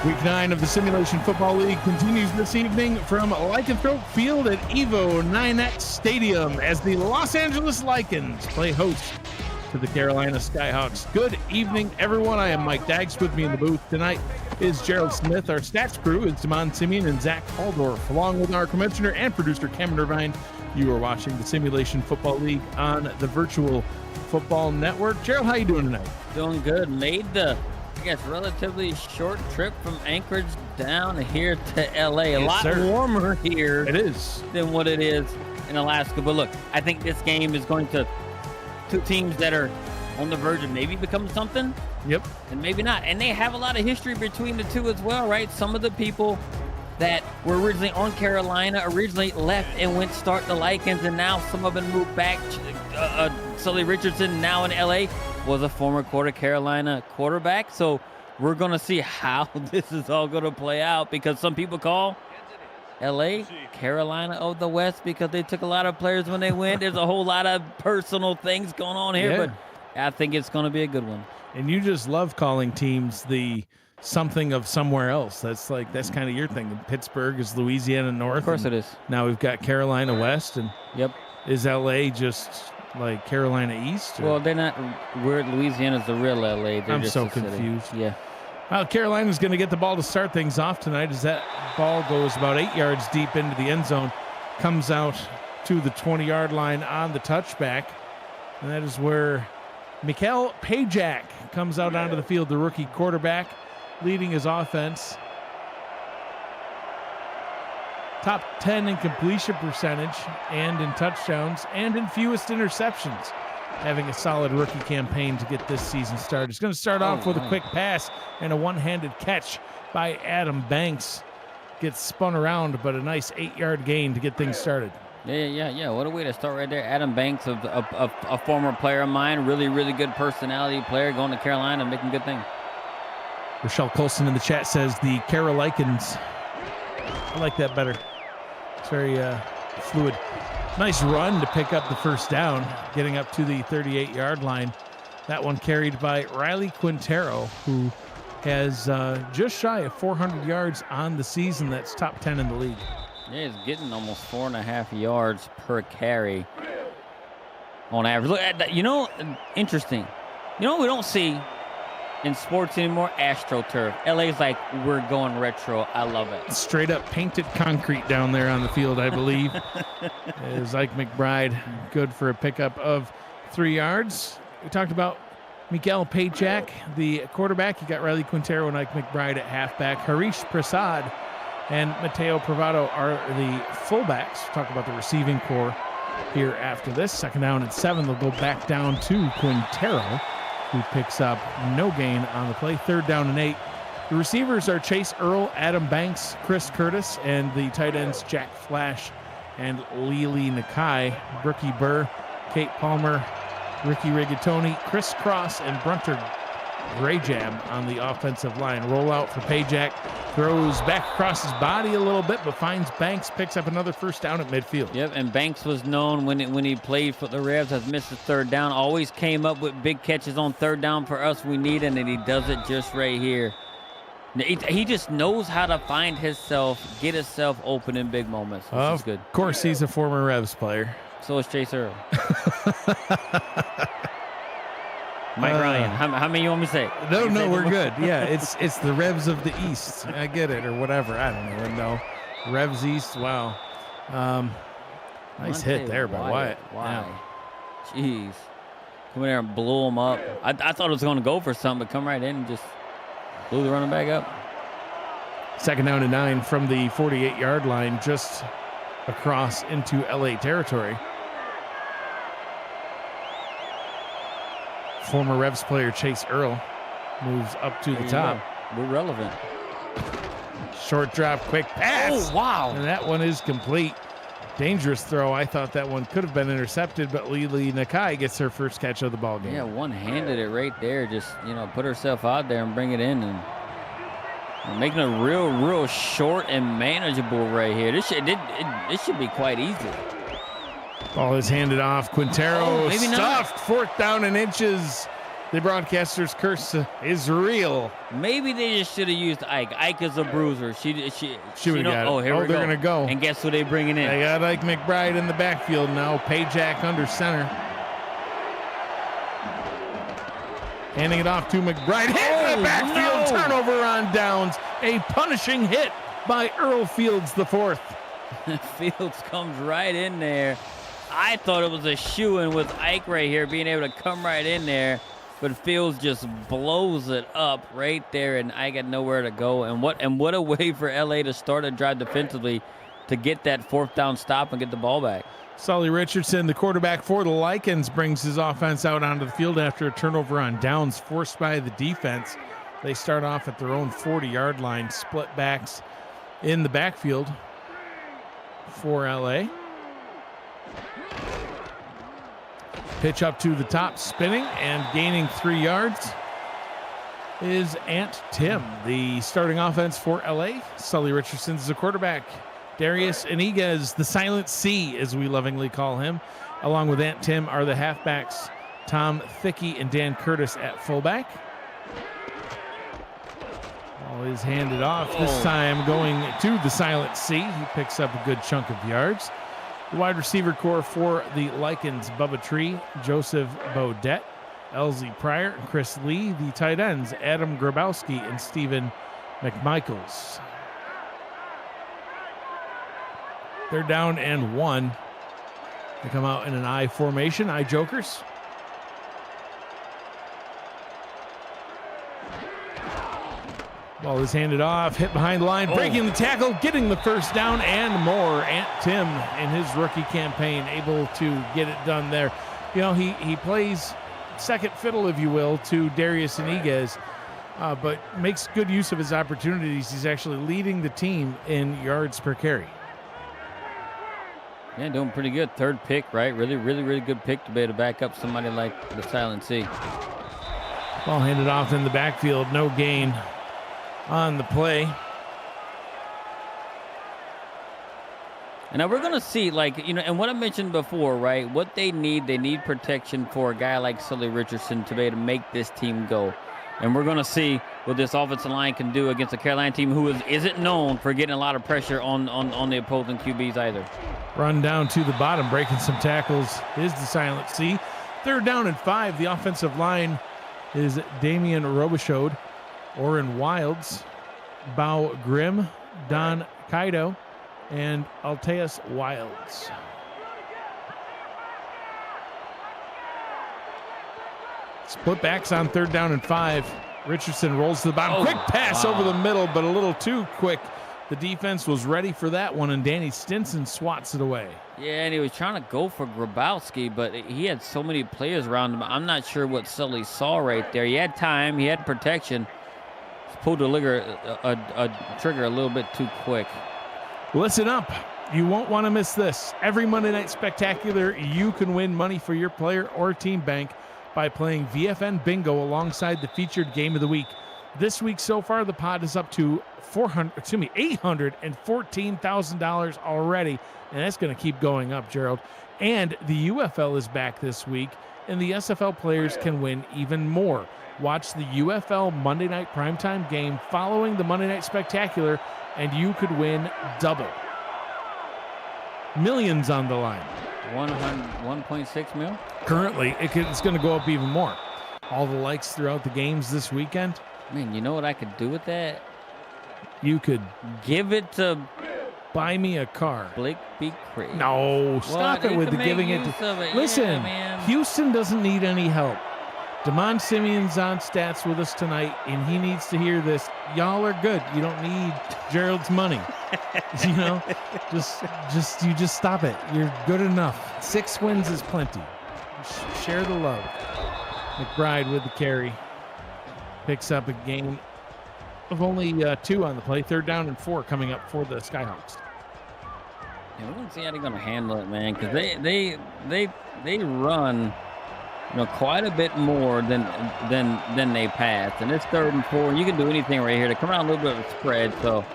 Week 9 of the Simulation Football League continues this evening from Lycanthrope Field at Evo 9X Stadium as the Los Angeles Lycans play host to the Carolina Skyhawks. Good evening, everyone. I am Mike Daggs. With me in the booth tonight is Gerald Smith. Our stats crew is Damon Simeon and Zach Haldorf, along with our commissioner and producer Cameron Irvine. You are watching the Simulation Football League on the Virtual Football Network. Gerald, how you doing tonight? Doing good. Made the relatively short trip from Anchorage down here to LA. A lot warmer here it is than what it is in Alaska. But look, I think this game is going to two teams that are on the verge of maybe becoming something. Yep. And maybe not. And they have a lot of history between the two as well, right? Some of the people that were originally on Carolina originally left and went start the Lycans, and now some have been moved back. Sully Richardson, now in LA, was a former Carolina quarterback. So we're going to see how this is all going to play out, because some people call LA Carolina of the West because they took a lot of players when they went. There's a whole lot of personal things going on here, but I think it's going to be a good one. And you just love calling teams the something of somewhere else. That's kind of your thing. Pittsburgh is Louisiana North. Of course it is. Now we've got Carolina West, and yep. Is LA just like Carolina East? Well, they're not. Louisiana's the real LA. I'm just so confused. Yeah. Well, Carolina's going to get the ball to start things off tonight as that ball goes about 8 yards deep into the end zone, comes out to the 20-yard line on the touchback, and that is where Mikael Pajak comes out onto the field, the rookie quarterback, leading his offense. Top 10 in completion percentage and in touchdowns and in fewest interceptions. Having a solid rookie campaign to get this season started. He's going to start off with a quick pass and a one-handed catch by Adam Banks. Gets spun around, but a nice 8-yard gain to get things started. Yeah. What a way to start right there. Adam Banks, a former player of mine, really, really good personality player, going to Carolina, making good things. Rochelle Colson in the chat says the Carolycans. I like that better. It's very fluid. Nice run to pick up the first down, getting up to the 38-yard line. That one carried by Riley Quintero, who has just shy of 400 yards on the season. That's top 10 in the league. Yeah, he's getting almost 4.5 yards per carry on average. Look at that. Interesting. We don't see in sports anymore, AstroTurf. LA's like, we're going retro. I love it. Straight up painted concrete down there on the field, I believe. Is Ike McBride good for a pickup of 3 yards? We talked about Mikael Pajak, the quarterback. You got Riley Quintero and Ike McBride at halfback. Harish Prasad and Mateo Pravado are the fullbacks. We'll talk about the receiving core here after this. Second down and 7. They'll go back down to Quintero, who picks up no gain on the play. Third down and 8. The receivers are Chase Earl, Adam Banks, Chris Curtis, and the tight ends Jack Flash and Lili Nakai. Brookie Burr, Kate Palmer, Ricky Rigatoni, Chris Cross, and Brunter Grayjam on the offensive line. Rollout for Pajak. Throws back across his body a little bit, but finds Banks, picks up another first down at midfield. Yep, and Banks was known when he played for the Revs as Mr. Third Down. Always came up with big catches on third down for us. We need it, and he does it just right here. He just knows how to find himself, get himself open in big moments, which is good. Of course, he's a former Revs player. So is Chase Earl. Mike Ryan, how many you want me to say? No, we're good. Yeah, it's the Revs of the East. I get it, or whatever. I don't even know. Revs East, wow. Nice hit there by Wyatt. Wow. Jeez. Come in there and blew him up. I thought it was going to go for something, but come right in and just blew the running back up. Second down and 9 from the 48-yard line, just across into LA territory. Former Revs player Chase Earl moves up to the top. We're relevant. Short drop, quick pass. Oh, wow. And that one is complete. Dangerous throw. I thought that one could have been intercepted, but Lili Nakai gets her first catch of the ball game. Yeah, one-handed it right there. Just, put herself out there and bring it in, and making it real short and manageable right here. This should be quite easy. Ball is handed off. Quintero stuffed. Fourth down and inches. The broadcaster's curse is real. Maybe they just should have used Ike. Ike is a bruiser. She would have got it. Oh, here we go. They're going to go. And guess who they bringing in? They got Ike McBride in the backfield now. Pajak under center. Handing it off to McBride. Hit in the backfield. No. Turnover on downs. A punishing hit by Earl Fields the fourth. Fields comes right in there. I thought it was a shoo-in with Ike right here being able to come right in there. But Fields just blows it up right there, and I got nowhere to go. And what a way for LA to start a drive defensively to get that fourth down stop and get the ball back. Sully Richardson, the quarterback for the Lycans, brings his offense out onto the field after a turnover on downs forced by the defense. They start off at their own 40-yard line, split backs in the backfield for LA. Pitch up to the top, spinning and gaining 3 yards is Ant Tim, the starting offense for LA. Sully Richardson's the quarterback. Darius Iniguez, the Silent C, as we lovingly call him, along with Ant Tim, are the halfbacks. Tom Thickey and Dan Curtis at fullback. Ball is handed off. This time going to the Silent C. He picks up a good chunk of yards. The wide receiver core for the Lycans, Bubba Tree, Joseph Bodette, Elsie Pryor, and Chris Lee. The tight ends, Adam Grabowski and Stephen McMichaels. They're down and 1. They come out in an I formation, I Jokers. Ball is handed off, hit behind the line, breaking the tackle, getting the first down and more. Ant Tim in his rookie campaign able to get it done there. You know, he plays second fiddle, if you will, to Darius Iniguez, but makes good use of his opportunities. He's actually leading the team in yards per carry. Yeah, doing pretty good. Third pick, right? Really good pick to be able to back up somebody like the Silent C. Ball handed off in the backfield, no gain on the play. And now we're going to see, like, you know, and what I mentioned before, right? What they need protection for a guy like Sully Richardson to be able to make this team go. And we're going to see what this offensive line can do against a Carolina team who isn't known for getting a lot of pressure on the opposing QBs either. Run down to the bottom, breaking some tackles is the Silent C. Third down and 5. The offensive line is Damian Robichaud, Oren Wilds, Bao Grimm, Don Kaido, and Alteus Wilds. Split backs on third down and 5. Richardson rolls to the bottom. Quick pass over the middle, but a little too quick. The defense was ready for that one, and Danny Stinson swats it away. Yeah, and he was trying to go for Grabowski, but he had so many players around him. I'm not sure what Sully saw right there. He had time. He had protection. Just pulled the trigger a little bit too quick. Listen up. You won't want to miss this. Every Monday Night Spectacular, you can win money for your player or team bank by playing VFN Bingo alongside the featured game of the week. This week so far, the pot is up to $814,000 already, and that's going to keep going up, Gerald. And the UFL is back this week, and the SFL players can win even more. Watch the UFL Monday Night Primetime game following the Monday Night Spectacular, and you could win double. Millions on the line. 1.6 mil? Currently, it's going to go up even more. All the likes throughout the games this weekend. Man, you know what I could do with that? You could give it to buy me a car. Blake be crazy. No, stop it with the giving it to. Listen, Houston doesn't need any help. Damon Simeon's on stats with us tonight, and he needs to hear this. Y'all are good. You don't need Gerald's money. You know, just stop it. You're good enough. 6 wins is plenty. Share the love. McBride with the carry. Picks up a gain of only 2 on the play. Third down and 4 coming up for the Skyhawks. Yeah, we're going to see how they're going to handle it, man, because they run, you know, quite a bit more than they pass. And it's 3rd and 4, and you can do anything right here to come out a little bit of a spread. So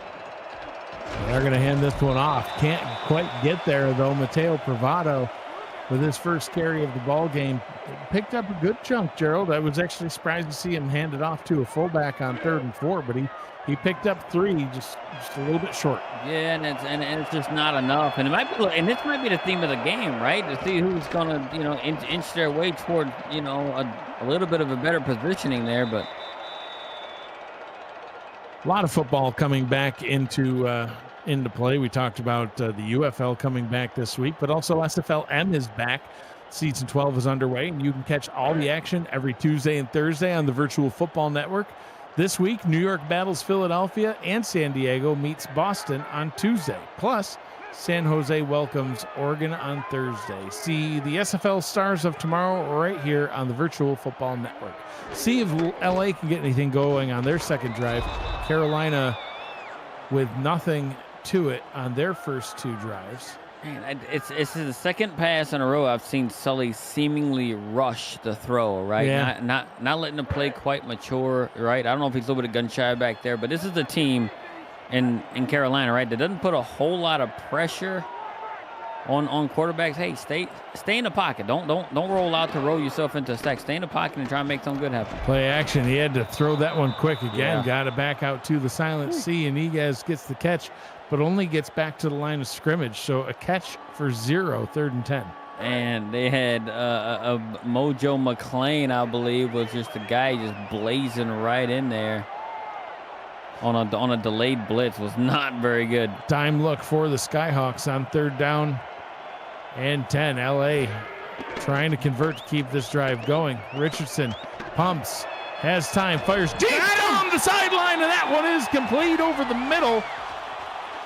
they're going to hand this one off. Can't quite get there though. Mateo Privado with his first carry of the ball game. Picked up a good chunk, Gerald. I was actually surprised to see him hand it off to a fullback on 3rd and 4, but he picked up 3, just a little bit short. Yeah, and it's just not enough. And this might be the theme of the game, right? To see who's gonna, inch their way toward, a little bit of a better positioning there. But a lot of football coming back into play. We talked about the UFL coming back this week, but also SFL is back. Season 12 is underway, and you can catch all the action every Tuesday and Thursday on the Virtual Football Network. This week, New York battles Philadelphia, and San Diego meets Boston on Tuesday. Plus, San Jose welcomes Oregon on Thursday. See the SFL Stars of tomorrow right here on the Virtual Football Network. See if LA can get anything going on their second drive. Carolina with nothing to it on their first 2 drives. Man, it's the second pass in a row I've seen Sully seemingly rush the throw, right? Yeah. Not letting the play quite mature, right? I don't know if he's a little bit of gun shy back there, but this is the team in Carolina, right, that doesn't put a whole lot of pressure on quarterbacks. Hey, stay in the pocket. Don't roll out to roll yourself into a stack. Stay in the pocket and try and make something good happen. Play action. He had to throw that one quick again. Yeah. Got it back out to the silent C, and Iguez gets the catch, but only gets back to the line of scrimmage. So a catch for 0, 3rd and 10. And they had a Mojo McClain, I believe, was just a guy just blazing right in there on a delayed blitz. Was not very good. Time look for the Skyhawks on 3rd down and 10. LA trying to convert to keep this drive going. Richardson pumps, has time, fires deep down the sideline, and that one is complete over the middle.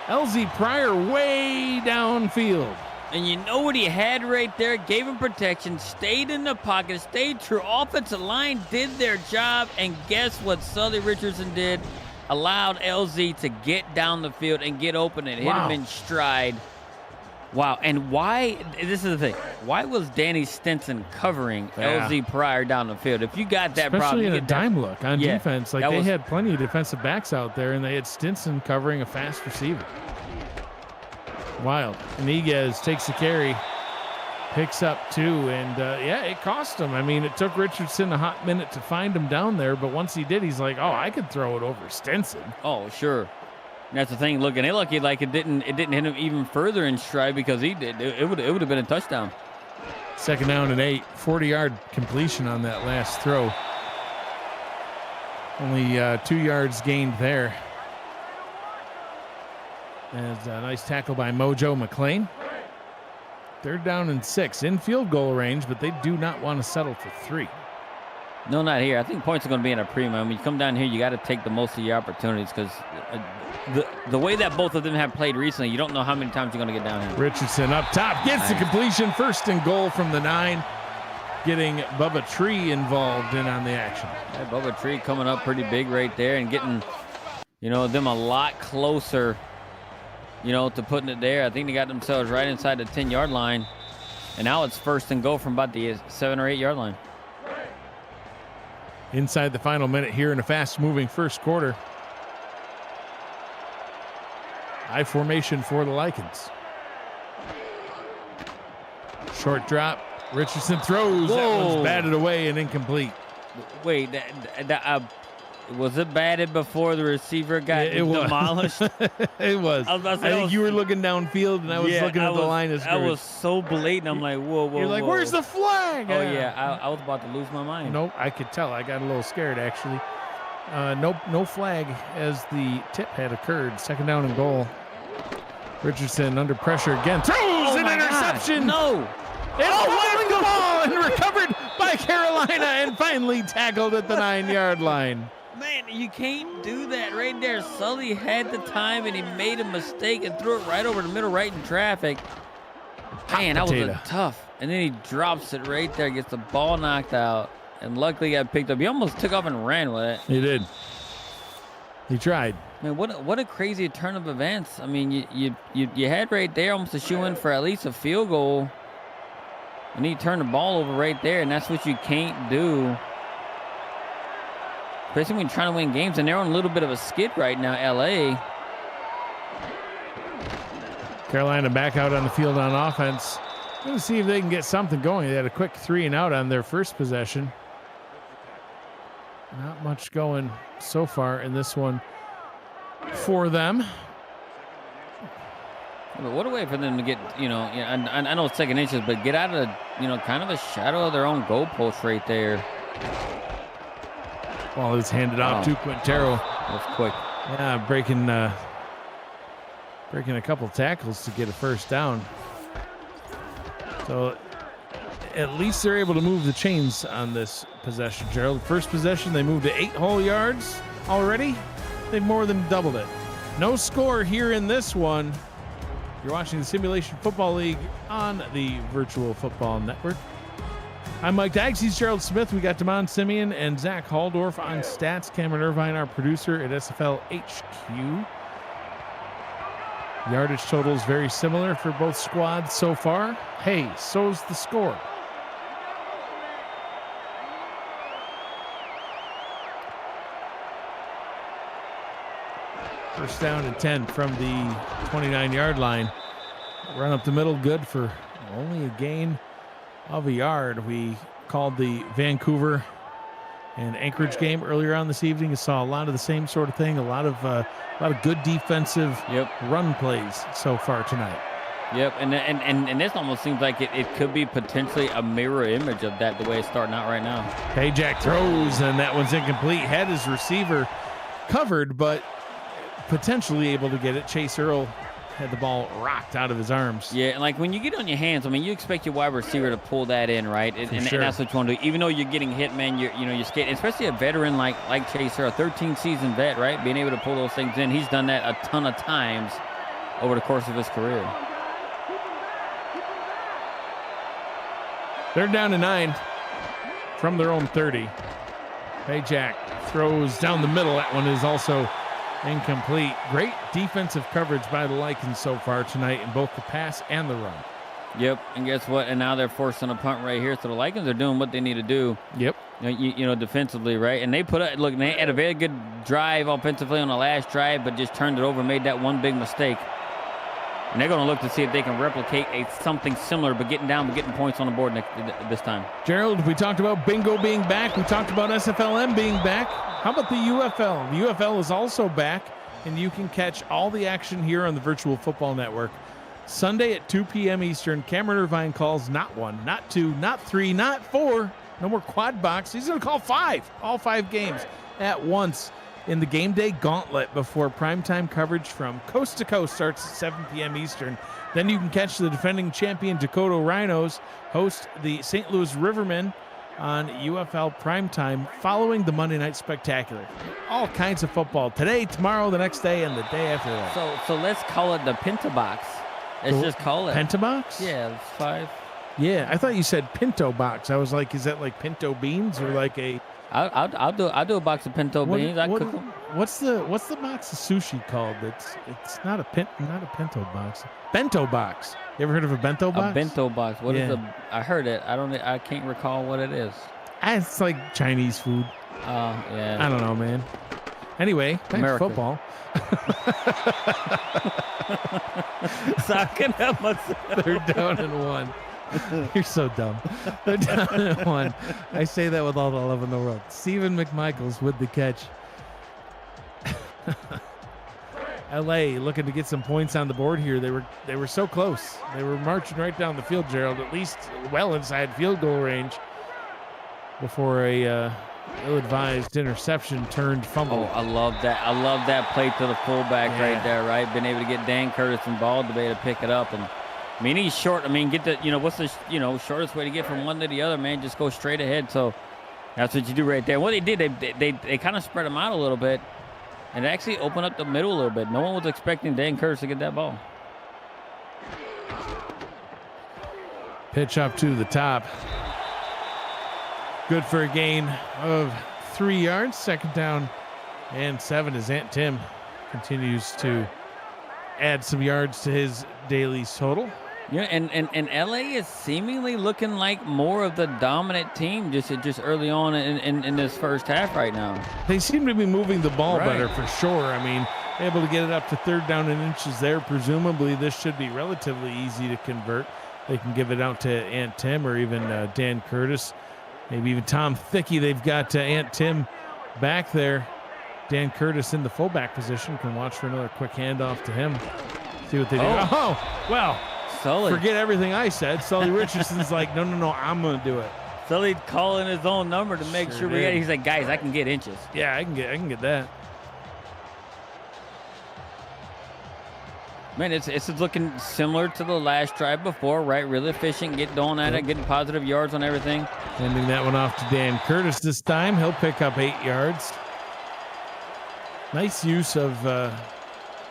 LZ Pryor way downfield. And you know what he had right there? Gave him protection, stayed in the pocket, stayed true. Offensive line did their job, and guess what Sully Richardson did? Allowed LZ to get down the field and get open and hit him in stride. Wow. And why, this is the thing, why was Danny Stinson covering LZ Pryor down the field? If you got that especially problem. In a dime look on defense. Like they was, had plenty of defensive backs out there, and they had Stinson covering a fast receiver. Wild. And Iguez takes the carry, picks up 2, and it cost him. I mean, it took Richardson a hot minute to find him down there, but once he did, he's like, oh, I could throw it over Stinson. Oh, sure. And that's the thing. Look, and they lucky like it didn't hit him even further in stride, because he did. It would have been a touchdown. 2nd down and 8, 40-yard completion on that last throw. Only 2 yards gained there. As a nice tackle by Mojo McClain. 3rd down and 6 in field goal range, but they do not want to settle for 3. No, not here. I think points are going to be in a premium. When you come down here, you got to take the most of your opportunities, because the way that both of them have played recently, you don't know how many times you're going to get down here. Richardson up top, gets the completion, 1st and goal from the 9. Getting Bubba Tree involved in on the action. Yeah, Bubba Tree coming up pretty big right there and getting, them a lot closer, to putting it there. I think they got themselves right inside the 10-yard line. And now it's 1st and goal from about the 7 or 8 yard line. Inside the final minute here in a fast-moving first quarter. I formation for the Lycans. Short drop. Richardson throws. Whoa. That one's batted away and incomplete. Wait, was it batted before the receiver got demolished? It was. I think you were looking downfield, and I was looking at the line of scrimmage. I was so blatant. I'm like, whoa. You're like, where's the flag? Oh, yeah. I was about to lose my mind. Nope, I could tell. I got a little scared, actually. No flag as the tip had occurred. 2nd down and goal. Richardson under pressure again. Throws an interception. God. No. It's the ball and recovered by Carolina and finally tackled at the 9-yard line. Man, you can't do that right there. Sully had the time, and he made a mistake and threw it right over the middle, right in traffic. Man, that was tough. And then he drops it right there, gets the ball knocked out, and luckily got picked up. He almost took off and ran with it. He did. He tried. Man, what a crazy turn of events. I mean, you had right there almost a shoe-in for at least a field goal. And he turned the ball over right there, and that's what you can't do. Especially when you're trying to win games, and they're on a little bit of a skid right now, LA. Carolina back out on the field on offense. Let's see if they can get something going. They had a quick 3 and out on their first possession. Not much going so far in this one for them. But what a way for them to get, I know it's second inches, but get out of, kind of a shadow of their own goalpost right there. Ball is handed off to Quintero. That's quick. Yeah, breaking a couple tackles to get a first down. So at least they're able to move the chains on this possession, Gerald. First possession, they moved to 8 whole yards already. They've more than doubled it. No score here in this one. You're watching the Simulation Football League on the Virtual Football Network. I'm Mike Dykes. He's Gerald Smith. We got Damon Simeon and Zach Halldorf on stats. Cameron Irvine, our producer at SFL HQ. Yardage totals very similar for both squads so far. Hey, so's the score. First down and 10 from the 29-yard line. Run up the middle, good for only a gain of a yard. We called the Vancouver and Anchorage game earlier on this evening. You saw a lot of the same sort of thing. A lot of good defensive run plays so far tonight. Yep, and this almost seems like it could be potentially a mirror image of that, the way it's starting out right now. Pajak throws, and that one's incomplete. Had his receiver covered, but potentially able to get it. Chase Earl had the ball rocked out of his arms. Yeah, and like when you get on your hands, I mean, you expect your wide receiver to pull that in, right? And that's what you want to do. Even though you're getting hit, man, you're skating. Especially a veteran like Chase Earl, a 13-season vet, right? Being able to pull those things in. He's done that a ton of times over the course of his career. They're down to 9 from their own 30. Pajak throws down the middle. That one is also incomplete. Great defensive coverage by the Lycans so far tonight in both the pass and the run. Yep, and guess what? And now they're forcing a punt right here. So the Lycans are doing what they need to do. Yep. Defensively, right? And they they had a very good drive offensively on the last drive, but just turned it over, made that one big mistake. And they're going to look to see if they can replicate something similar, but getting points on the board this time. Gerald, we talked about bingo being back. We talked about SFLM being back. How about the UFL? The UFL is also back, and you can catch all the action here on the Virtual Football Network. Sunday at 2 p.m. Eastern, Cameron Irvine calls not 1, not 2, not 3, not 4. No more quad box. He's going to call 5, all 5 games at once in the game day gauntlet before primetime coverage from coast to coast starts at 7 p.m. Eastern. Then you can catch the defending champion Dakota Rhinos host the St. Louis Rivermen on UFL primetime following the Monday Night Spectacular. All kinds of football today, tomorrow, the next day, and the day after that. So let's call it the Pentabox. Let's just call it Pentabox? Yeah, it's 5. Yeah, I thought you said Pinto box. I was like, is that like pinto beans or like a? I'll do a box of pinto beans. I cook them. What's the box of sushi called? It's not a pinto box. Bento box. You ever heard of a bento box? A bento box. What is I heard it. I can't recall what it is. It's like Chinese food. Yeah. I don't know, man. Anyway, back to football. So I can help myself. They're down in 1. You're so dumb. They're down in 1. I say that with all the love in the world. Stephen McMichaels with the catch. LA looking to get some points on the board here. They were so close. They were marching right down the field, Gerald, at least well inside field goal range before a ill-advised interception turned fumble. Oh, I love that. I love that play to the fullback right there, right? Been able to get Dan Curtis involved to be able to pick it up. And I mean, he's short. I mean, get the, what's the, shortest way to get from one to the other, man? Just go straight ahead. So that's what you do right there. What they did, they kind of spread him out a little bit and actually opened up the middle a little bit. No one was expecting Dan Curtis to get that ball. Pitch up to the top. Good for a gain of 3 yards. Second down and 7 as Ant Tim continues to add some yards to his daily total. Yeah, and LA is seemingly looking like more of the dominant team just early on in this first half right now. They seem to be moving the ball better for sure. I mean, able to get it up to third down and inches there. Presumably this should be relatively easy to convert. they can give it out to Ant Tim or even Dan Curtis, maybe even Tom Thickey. They've got Ant Tim back there. Dan Curtis in the fullback position. Can watch for another quick handoff to him. See what they do. Oh, well, Sully. Forget everything I said. Sully Richardson's like, no, I'm going to do it. Sully calling his own number to make sure we get it. He's like, guys, I can get inches. Yeah, I can get that. Man, it's looking similar to the last drive before, right? Really efficient, getting on at it, getting positive yards on everything. Handing that one off to Dan Curtis this time. He'll pick up 8 yards. Nice use of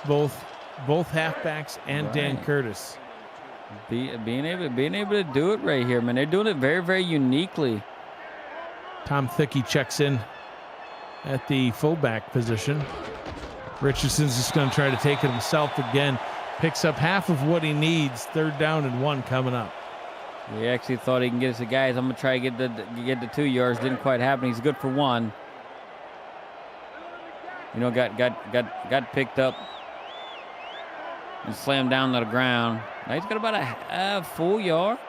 both halfbacks and Dan Curtis. Being able to do it right here, man. They're doing it very, very uniquely. Tom Thickey checks in at the fullback position. Richardson's just going to try to take it himself again. Picks up half of what he needs. 3rd down and 1 coming up. He actually thought he can get us the guys. I'm going to try to get the 2 yards. Didn't quite happen. He's good for 1. You know, got picked up and slammed down to the ground. Now he's got about a full yard.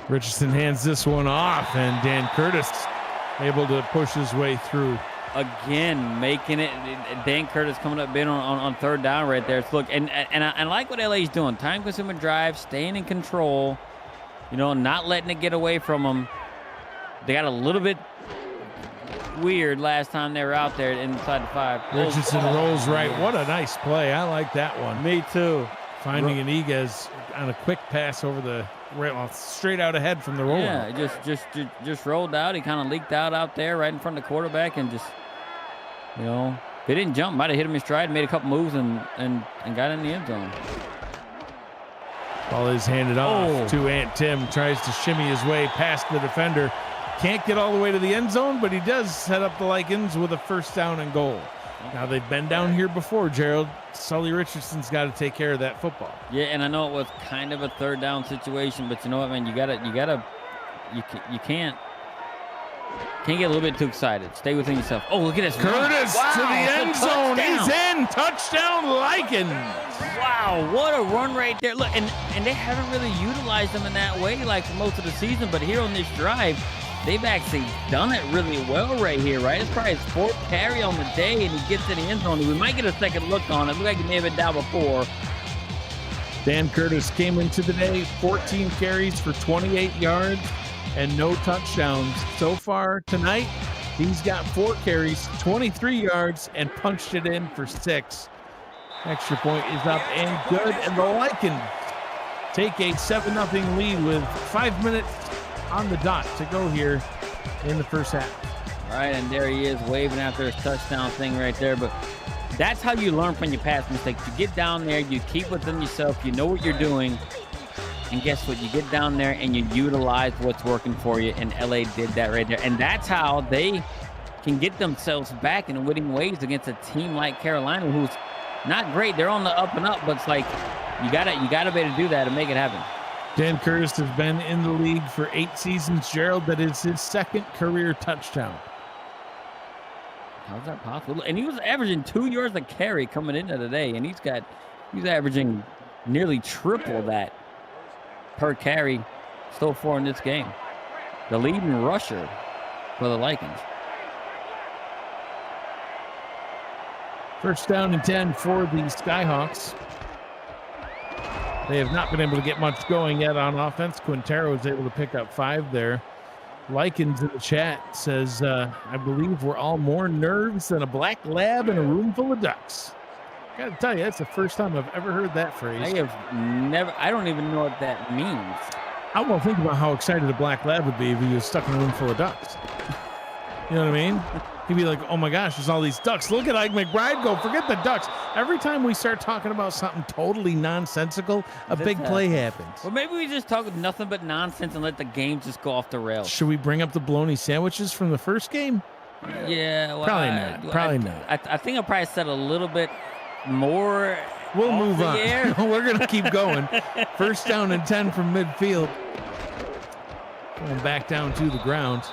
Richardson hands this one off, and Dan Curtis able to push his way through. Again, making it. Dan Curtis coming up big on 3rd down right there. Look, and I like what LA's doing. Time-consuming drive, staying in control. You know, not letting it get away from them. They got a little bit weird last time they were out there inside the 5. Richardson rolls right. What a nice play. I like that one. Me too. Finding Iniguez on a quick pass over the straight out ahead from the roll. Yeah, just rolled out. He kind of leaked out there right in front of the quarterback and just, you know, they didn't jump. Might have hit him in stride, made a couple moves and got in the end zone. Ball is handed off to Ant Tim. Tries to shimmy his way past the defender. Can't get all the way to the end zone, but he does set up the Lycans with a 1st down and goal. Now, they've been down here before, Gerald. Sully Richardson's got to take care of that football. Yeah, and I know it was kind of a 3rd down situation, but you know what, man? You can't get a little bit too excited. Stay within yourself. Oh, look at this. Curtis to the end zone. He's in. Touchdown, Lycans. Wow, what a run right there. Look, and they haven't really utilized them in that way like for most of the season, but here on this drive, they've actually done it really well right here, right? It's probably his 4th carry on the day, and he gets to the end zone. We might get a second look on it. Look like he may have been down before. Dan Curtis came into the day, 14 carries for 28 yards and no touchdowns. So far tonight, he's got 4 carries, 23 yards, and punched it in for 6. Extra point is up and good, and the Lycans take a 7-0 lead with 5 minutes on the dot to go here in the first half. All right, and there he is waving after his touchdown thing right there. But that's how you learn from your past mistakes. You get down there, you keep within yourself, you know what you're doing, and guess what? You get down there and you utilize what's working for you, and LA did that right there. And that's how they can get themselves back in winning ways against a team like Carolina, who's not great. They're on the up and up, but it's like you gotta be able to do that and make it happen. Dan Curtis has been in the league for 8 seasons, Gerald. That is his 2nd career touchdown. How's that possible? And he was averaging 2 yards a carry coming into today, and he's averaging nearly triple that per carry so far in this game. The leading rusher for the Lycans. 1st down and 10 for the Skyhawks. They have not been able to get much going yet on offense. Quintero was able to pick up 5 there. Lycans in the chat says, I believe we're all more nerves than a black lab in a room full of ducks. I got to tell you, that's the first time I've ever heard that phrase. I don't even know what that means. I won't think about how excited a black lab would be if he was stuck in a room full of ducks. You know what I mean? He'd be like, oh my gosh, there's all these ducks. Look at Ike McBride go. Forget the ducks. Every time we start talking about something totally nonsensical, a big play happens. Well, maybe we just talk nothing but nonsense and let the game just go off the rails. Should we bring up the bologna sandwiches from the first game? Yeah. Well, Probably not. I think I probably said a little bit more. We'll move on. We're going to keep going. 1st down and 10 from midfield. Going back down to the ground.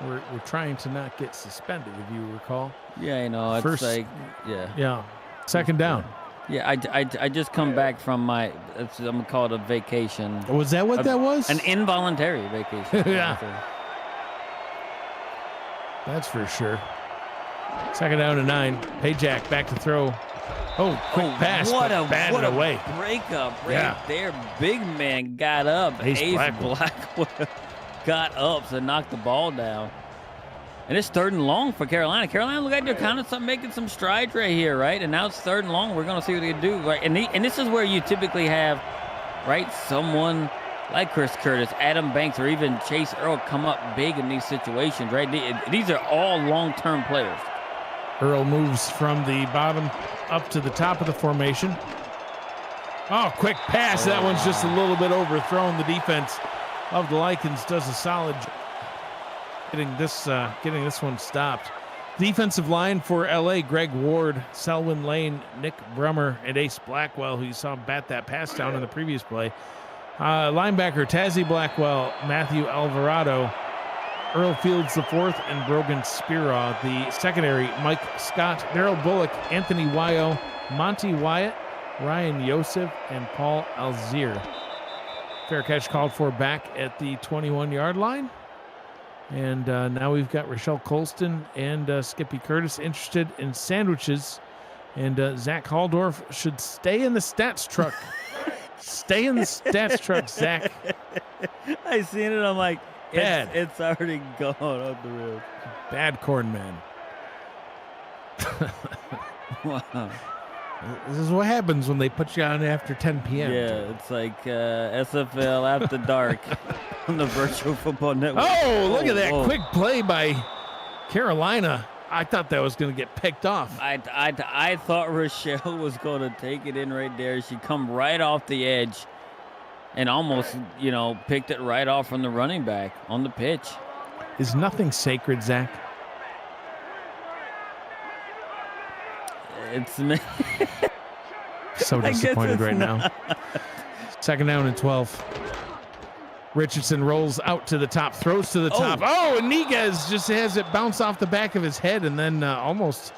We're trying to not get suspended, if you recall. Yeah, I know. It's First, like, yeah. Yeah. 2nd down. Yeah, I just come back from I'm gonna call it a vacation. Was that what that was? An involuntary vacation. Yeah. That's for sure. 2nd down and 9. Pajak back to throw. Oh, quick pass. What but a batted away. breakup right there. Big man got up. Ace Blackwell got up to knock the ball down. And it's 3rd and long for Carolina. Carolina look like they're kind of making some strides right here, right? And now it's 3rd and long. We're going to see what they can do. Right? And this is where you typically have, right, someone like Chris Curtis, Adam Banks, or even Chase Earl come up big in these situations, right? These are all long-term players. Earl moves from the bottom up to the top of the formation. Oh, quick pass. That one's just a little bit overthrown. The defense of the Lycans does a solid job getting this one stopped. Defensive line for LA, Greg Ward, Selwyn Lane, Nick Brummer, and Ace Blackwell, who you saw bat that pass down in the previous play. Linebacker Tazzy Blackwell, Matthew Alvarado, Earl Fields the fourth, and Brogan Spiraw. The secondary, Mike Scott, Daryl Bullock, Anthony Wyo, Monty Wyatt, Ryan Yosef, and Paul Alzier. Fair catch called for back at the 21-yard line. And now we've got Rochelle Colston and Skippy Curtis interested in sandwiches. And Zach Haldorf should stay in the stats truck. Stay in the stats truck, Zach. I seen it. I'm like, Bad. It's already gone off the rails. Bad corn man. Wow. This is what happens when they put you on after 10 p.m. Yeah, it's like SFL After Dark on the Virtual Football Network. Oh, look at that quick play by Carolina. I thought that was going to get picked off. I thought Rochelle was going to take it in right there. She come right off the edge and almost, picked it right off from the running back on the pitch. Is nothing sacred, Zach? It's me. So disappointed right now. 2nd down and 12. Richardson rolls out to the top, throws to the top. Oh, and Niguez just has it bounce off the back of his head and then almost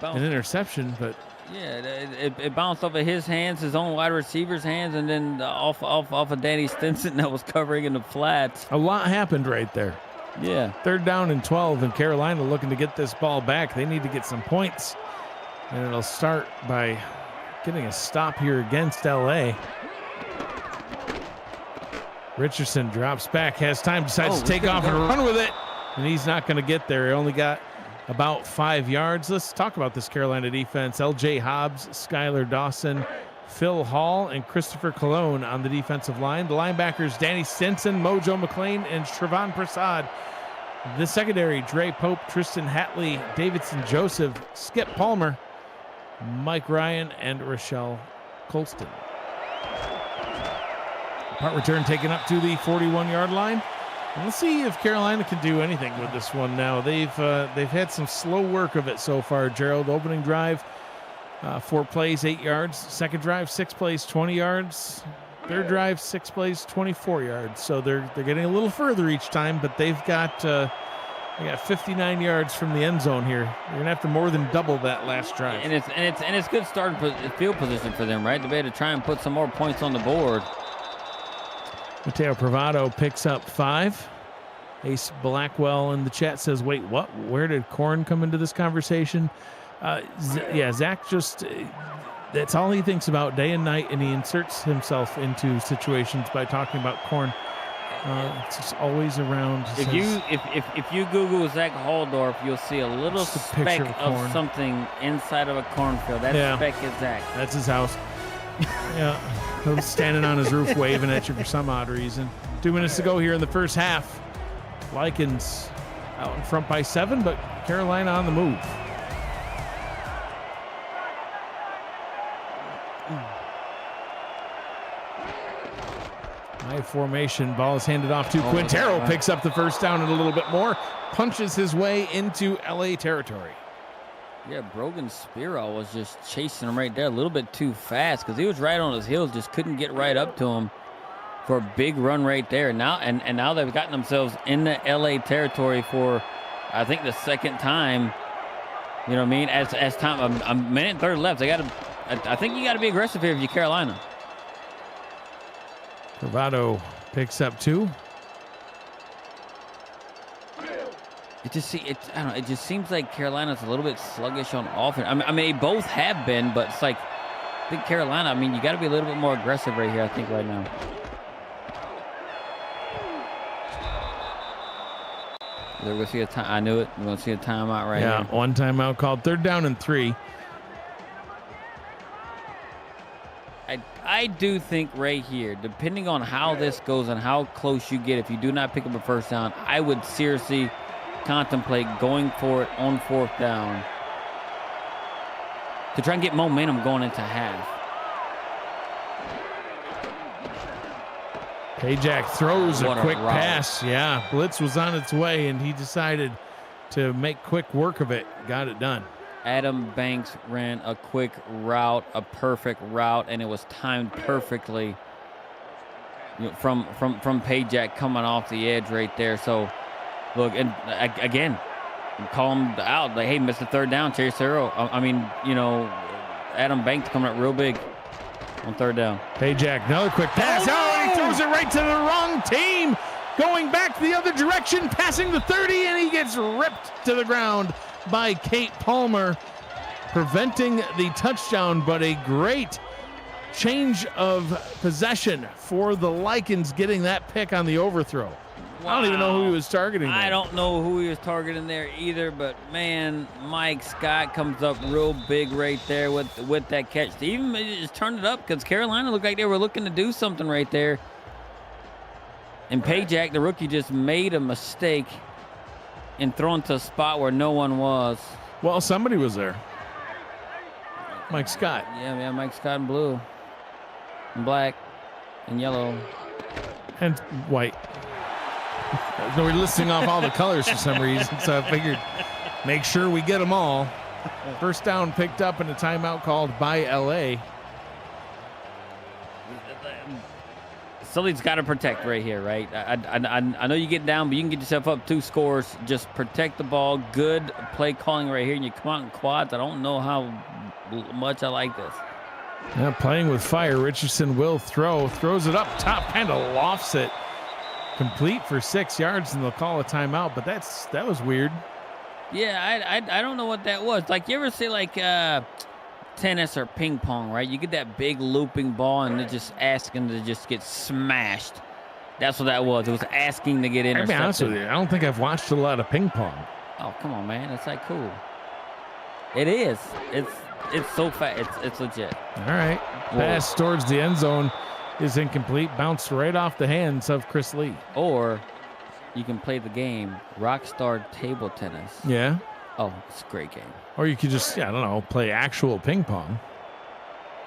an interception. But yeah, it bounced off of his hands, his own wide receiver's hands, and then off of Danny Stinson that was covering in the flats. A lot happened right there. Yeah. 3rd down and 12, and Carolina looking to get this ball back. They need to get some points, and it'll start by getting a stop here against LA. Richardson drops back, has time, decides to take off and run with it, and he's not going to get there. He only got about 5 yards. Let's talk about this Carolina defense. L.J. Hobbs, Skylar Dawson, Phil Hall, and Christopher Colon on the defensive line. The linebackers, Danny Stinson, Mojo McLean, and Trevon Prasad. The secondary, Dre Pope, Tristan Hatley, Davidson Joseph, Skip Palmer, Mike Ryan, and Rochelle Colston. Punt return taken up to the 41-yard line. And let's see if Carolina can do anything with this one now. They've had some slow work of it so far, Gerald. Opening drive, 4 plays, 8 yards. Second drive, 6 plays, 20 yards. Third drive, 6 plays, 24 yards. So they're getting a little further each time, but they got 59 yards from the end zone here. You're gonna have to more than double that last drive. And it's good starting field position for them, right? They're able to try and put some more points on the board. Mateo Pravado picks up 5. Ace Blackwell in the chat says, wait, what? Where did Corn come into this conversation? Zach just, that's all he thinks about day and night, and he inserts himself into situations by talking about Corn. It's just always around. If you Google Zach Haldorf, you'll see a little speck of something inside of a cornfield. That speck is Zach. That's his house. Yeah. He's standing on his roof waving at you for some odd reason. 2 minutes to go here in the first half. Lycans out in front by 7, but Carolina on the move. High formation. Ball is handed off to Quintero. Picks up the first down and a little bit more. Punches his way into LA territory. Yeah, Brogan Spiro was just chasing him right there a little bit too fast because he was right on his heels, just couldn't get right up to him for a big run right there. Now now they've gotten themselves in the LA territory for, I think, the second time. You know what I mean? As time, a minute and 30 left, they got to I think you got to be aggressive here if you're Carolina. Bravado picks up 2. I don't know. It just seems like Carolina's a little bit sluggish on offense. I mean, they both have been, but it's like, I think Carolina. I mean, you got to be a little bit more aggressive right here. I think right now. We're gonna see a time. I knew it. We're gonna see a timeout right here. Yeah, 1 timeout called. 3rd down and 3. I do think right here, depending on how this goes and how close you get, if you do not pick up a first down, I would seriously contemplate going for it on 4th down to try and get momentum going into half. Pajak throws a quick route. pass. Yeah, blitz was on its way, and he decided to make quick work of it. Got it done. Adam Banks ran a quick route, a perfect route, and it was timed perfectly from Pajak coming off the edge right there. So, look, and again, call him out. Like, hey, missed the 3rd down, Chase Hero. I mean, Adam Banks coming up real big on 3rd down. Pajak, another quick pass. And he throws it right to the wrong team. Going back the other direction, passing the 30, and he gets ripped to the ground by Kate Palmer, preventing the touchdown, but a great change of possession for the Lycans, getting that pick on the overthrow. Wow. I don't even know who he was targeting there. I don't know who he was targeting there either, but man, Mike Scott comes up real big right there with that catch. They even just turned it up because Carolina looked like they were looking to do something right there. And Pajak, the rookie, just made a mistake and thrown to a spot where no one was. Well, somebody was there. Mike Scott. Yeah, Mike Scott in blue, and black, and yellow. And white. No, we're listing off all the colors for some reason, so I figured make sure we get them all. 1st down picked up and a timeout called by LA. Somebody's got to protect right here, right? I know you get down, but you can get yourself up 2 scores. Just protect the ball. Good play calling right here, and you come out in quads. I don't know how much I like this. Yeah, playing with fire. Richardson will throws it up top, kind of lofts it. Complete for 6 yards, and they'll call a timeout, but that was weird. Yeah, I don't know what that was. Like, you ever see, like, tennis or ping pong, right? You get that big looping ball and they're just asking to just get smashed. That's what that was. It was asking to get intercepted. I'll be honest with you, I don't think I've watched a lot of ping pong. Oh, come on, man. It's like cool. It is. It's so fast. It's legit. All right. Whoa. Pass towards the end zone is incomplete. Bounced right off the hands of Chris Lee. Or you can play the game Rockstar Table Tennis. Yeah. Oh, it's a great game. Or you could just, I don't know, play actual ping pong.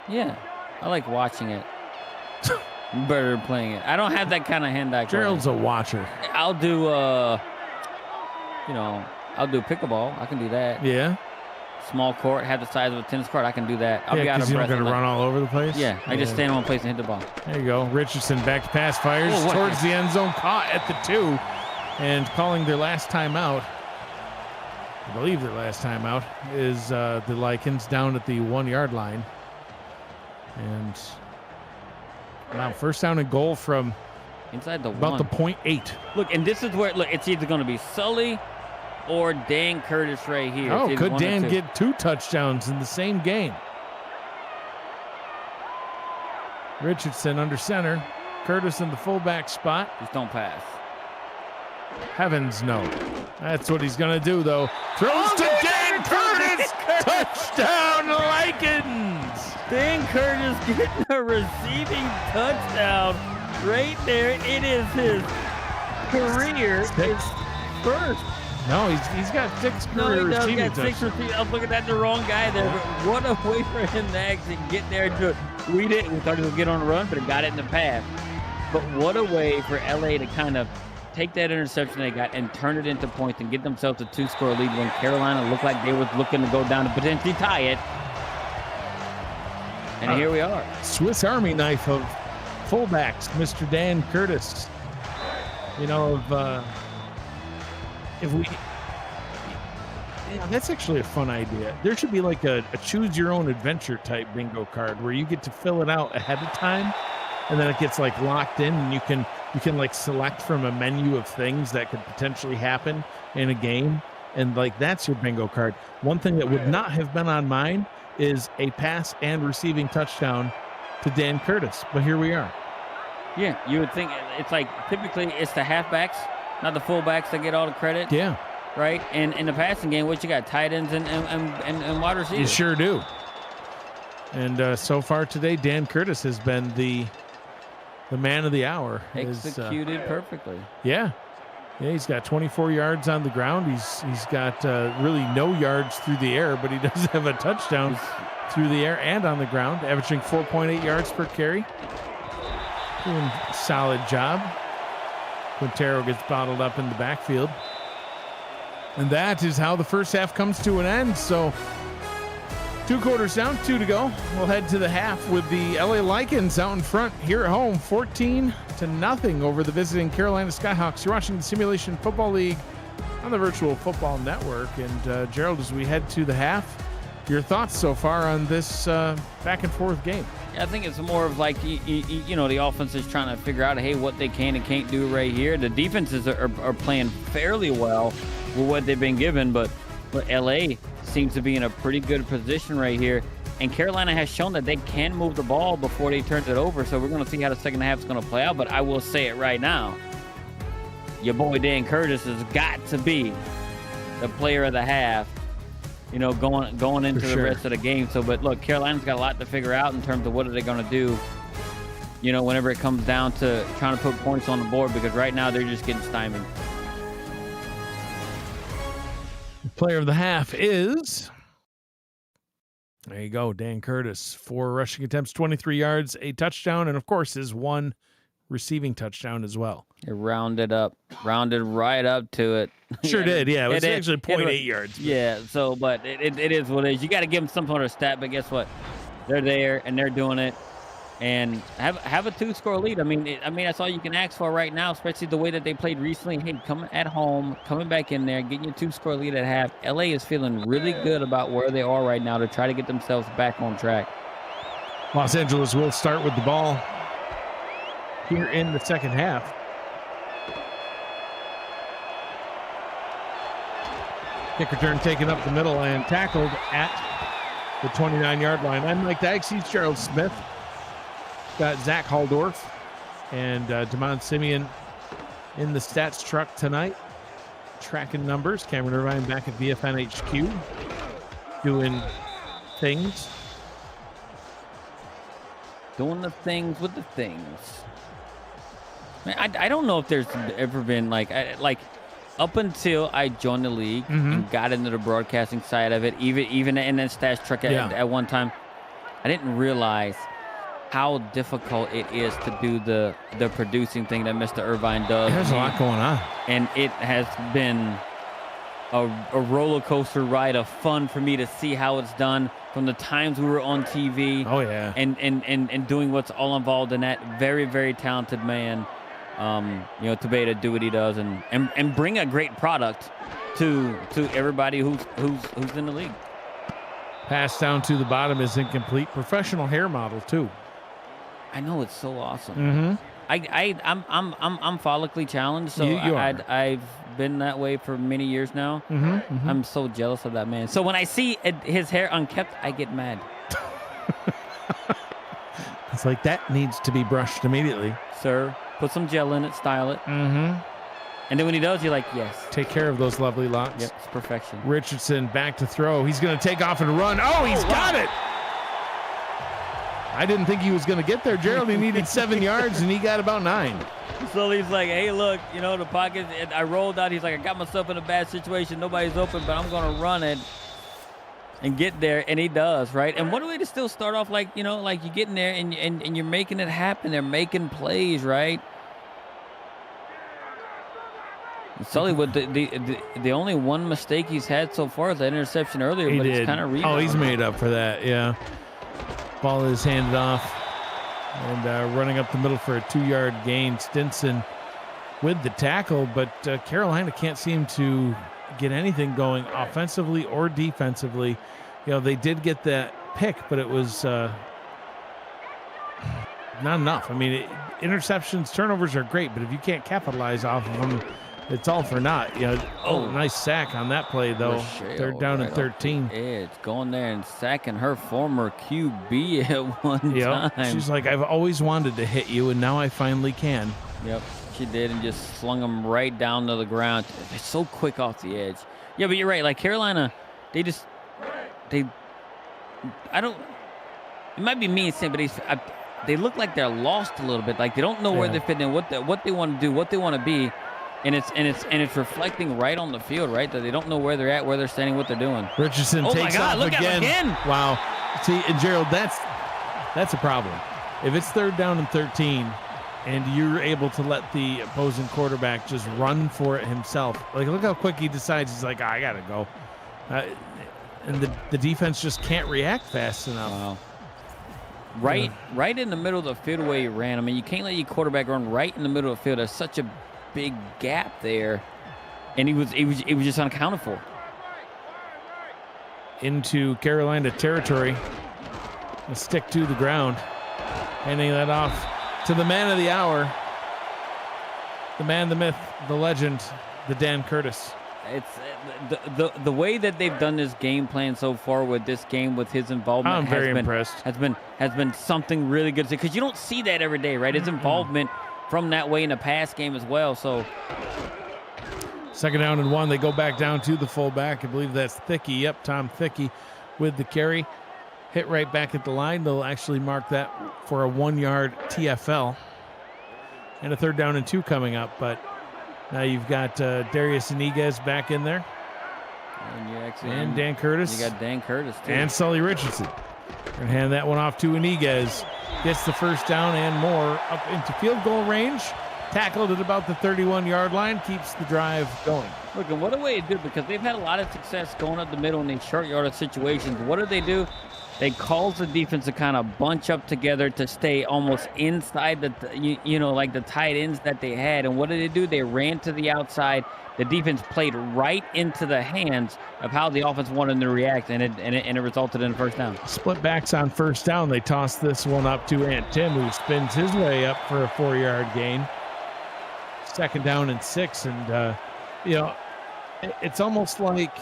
Yeah, I like watching it. Better than playing it. I don't have that kind of hand-eye. Gerald's a watcher. I'll do, I'll do pickleball. I can do that. Yeah. Small court, have the size of a tennis court. I can do that. I'll be out of breath. You're not going to run all over the place? Yeah, I just stand in one place and hit the ball. There you go. Richardson back to pass, fires towards the end zone, caught at the 2, and calling their last timeout. I believe their last timeout is the Lycans down at the 1-yard line. And now 1st down and goal from inside the about the .8. Look, and this is where, it's either going to be Sully or Dan Curtis right here. Oh, could Dan get 2 touchdowns in the same game? Richardson under center. Curtis in the fullback spot. Just don't pass. Heavens, no. That's what he's going to do, though. Throws to Dan Curtis. Touchdown, Lycans. Dan Curtis getting a receiving touchdown right there. It is his career. His first. No, he's got 6 career receiving touchdowns. I was looking at the wrong guy there. But what a way for him to actually get there and do it. We thought he would get on the run, but he got it in the pass. But what a way for LA to kind of take that interception they got and turn it into points and get themselves a 2-score lead when Carolina looked like they was looking to go down to potentially tie it. And here we are. Swiss Army knife of fullbacks, Mr. Dan Curtis. Yeah, that's actually a fun idea. There should be like a choose your own adventure type bingo card where you get to fill it out ahead of time, and then it gets like locked in, and you can like select from a menu of things that could potentially happen in a game, and like that's your bingo card. One thing that would not have been on mine is a pass and receiving touchdown to Dan Curtis, but here we are. Yeah, you would think it's like typically it's the halfbacks, not the fullbacks, that get all the credit. Yeah. Right? And in the passing game, what you got? Tight ends and wide receivers. You sure do. And so far today, Dan Curtis has been the man of the hour. Executed perfectly. Yeah. Yeah, he's got 24 yards on the ground. He's got really no yards through the air, but he does have a touchdown through the air and on the ground, averaging 4.8 yards per carry. Doing a solid job. Quintero gets bottled up in the backfield. And that is how the first half comes to an end. So 2 quarters down, 2 to go. We'll head to the half with the LA Lycans out in front here at home, 14-0 over the visiting Carolina Skyhawks. You're watching the Simulation Football League on the Virtual Football Network. And Gerald, as we head to the half, your thoughts so far on this back and forth game? Yeah, I think it's more of like, you know, the offense is trying to figure out, hey, what they can and can't do right here. The defenses are playing fairly well with what they've been given, but LA seems to be in a pretty good position right here. And Carolina has shown that they can move the ball before they turn it over. So we're going to see how the second half is going to play out. But I will say it right now. Your boy Dan Curtis has got to be the player of the half, you know, going into the rest of the game. So, but look, Carolina's got a lot to figure out in terms of what are they going to do, you know, whenever it comes down to trying to put points on the board, because right now they're just getting stymied. Player of the half is, there you go, Dan Curtis. 4 rushing attempts, 23 yards, a touchdown, and of course his 1 receiving touchdown as well. It rounded right up to it. Sure did, yeah. It was actually 0.8 yards. But. Yeah, so, but it is what it is. You got to give them some sort of stat, but guess what? They're there, and they're doing it. And have a 2-score lead. I mean, that's all you can ask for right now, especially the way that they played recently. Hey, coming at home, coming back in there, getting your 2-score lead at half. LA is feeling really good about where they are right now to try to get themselves back on track. Los Angeles will start with the ball here in the second half. Kick return taken up the middle and tackled at the 29-yard line. I'm Mike Dykes. He's Gerald Smith. Got Zach Haldorf and Damon Simeon in the stats truck tonight. Tracking numbers. Cameron Irvine back at VFN HQ doing things. Doing the things with the things. Man, I don't know if there's ever been like up until I joined the league and got into the broadcasting side of it, even in that stats truck at one time, I didn't realize how difficult it is to do the producing thing that Mr. Irvine does. There's a lot going on. And it has been a roller coaster ride of fun for me to see how it's done from the times we were on TV. Oh, yeah. And doing what's all involved in that. Very, very talented man, you know, to be able to do what he does and bring a great product to everybody who's in the league. Pass down to the bottom is incomplete. Professional hair model, too. I know, it's so awesome. Mm-hmm. I'm follically challenged, so I've been that way for many years now. I'm so jealous of that man. So when I see his hair unkept, I get mad. It's like that needs to be brushed immediately. Sir, put some gel in it, style it. And then when he does, you're like, yes. Take care of those lovely locks. Yep, it's perfection. Richardson back to throw. He's going to take off and run. Oh, he's got it. I didn't think he was going to get there, Gerald. He needed 7 yards, and he got about 9. So he's like, hey, look, you know, the pocket, I rolled out. He's like, I got myself in a bad situation. Nobody's open, but I'm going to run it and get there, and he does, right? And what a way to still start off, like, you know, like you get in there and you're making it happen. They're making plays, right? Sully, with the only one mistake he's had so far is that interception earlier, but it's kind of rebounded. Oh, he's made up for that, yeah. Ball is handed off and running up the middle for a 2-yard gain. Stinson with the tackle, but Carolina can't seem to get anything going offensively or defensively. You know, they did get that pick, but it was not enough. I mean, interceptions, turnovers are great, but if you can't capitalize off of them, it's all for naught. You know, nice sack on that play, though. Rochelle, Third down and 13. It's going there and sacking her former QB at one time. She's like, I've always wanted to hit you, and now I finally can. Yep, she did, and just slung them right down to the ground. They're so quick off the edge. Yeah, but you're right. Like Carolina, it might be me saying, but they look like they're lost a little bit. Like they don't know where they're fitting in, what they want to do, what they want to be. And it's reflecting right on the field, right? That they don't know where they're at, where they're standing, what they're doing. Richardson takes off look again. At him again. Wow. See, and Gerald, that's a problem. If it's 3rd down and 13, and you're able to let the opposing quarterback just run for it himself, like look how quick he decides. He's like, I gotta go, and the defense just can't react fast enough. Wow. Right in the middle of the field where he ran. I mean, you can't let your quarterback run right in the middle of the field. There's such a big gap there, and it was just unaccounted for. Into Carolina territory, a stick to the ground, handing that off to the man of the hour, the man, the myth, the legend, the Dan Curtis. It's the way that they've done this game plan so far with this game, with his involvement. I'm very impressed. Has been something really good because you don't see that every day, right? His involvement from that way in the pass game as well. So 2nd down and 1. They go back down to the fullback. I believe that's Thickey. Yep, Tom Thickey with the carry. Hit right back at the line. They'll actually mark that for a 1-yard TFL. And a 3rd down and 2 coming up. But now you've got Darius Iniguez back in there. And Dan Curtis. You got Dan Curtis, too. And Sully Richardson. Going to hand that one off to Iniguez. Gets the 1st down and more up into field goal range. Tackled at about the 31-yard line. Keeps the drive going. Look, and what a way to do it, because they've had a lot of success going up the middle in these short yardage situations. What do? They cause the defense to kind of bunch up together to stay almost inside like the tight ends that they had. And what did they do? They ran to the outside. The defense played right into the hands of how the offense wanted to react, and it resulted in a 1st down. Split backs on 1st down. They toss this one up to Ant Tim, who spins his way up for a 4-yard gain. 2nd down and 6, and it's almost like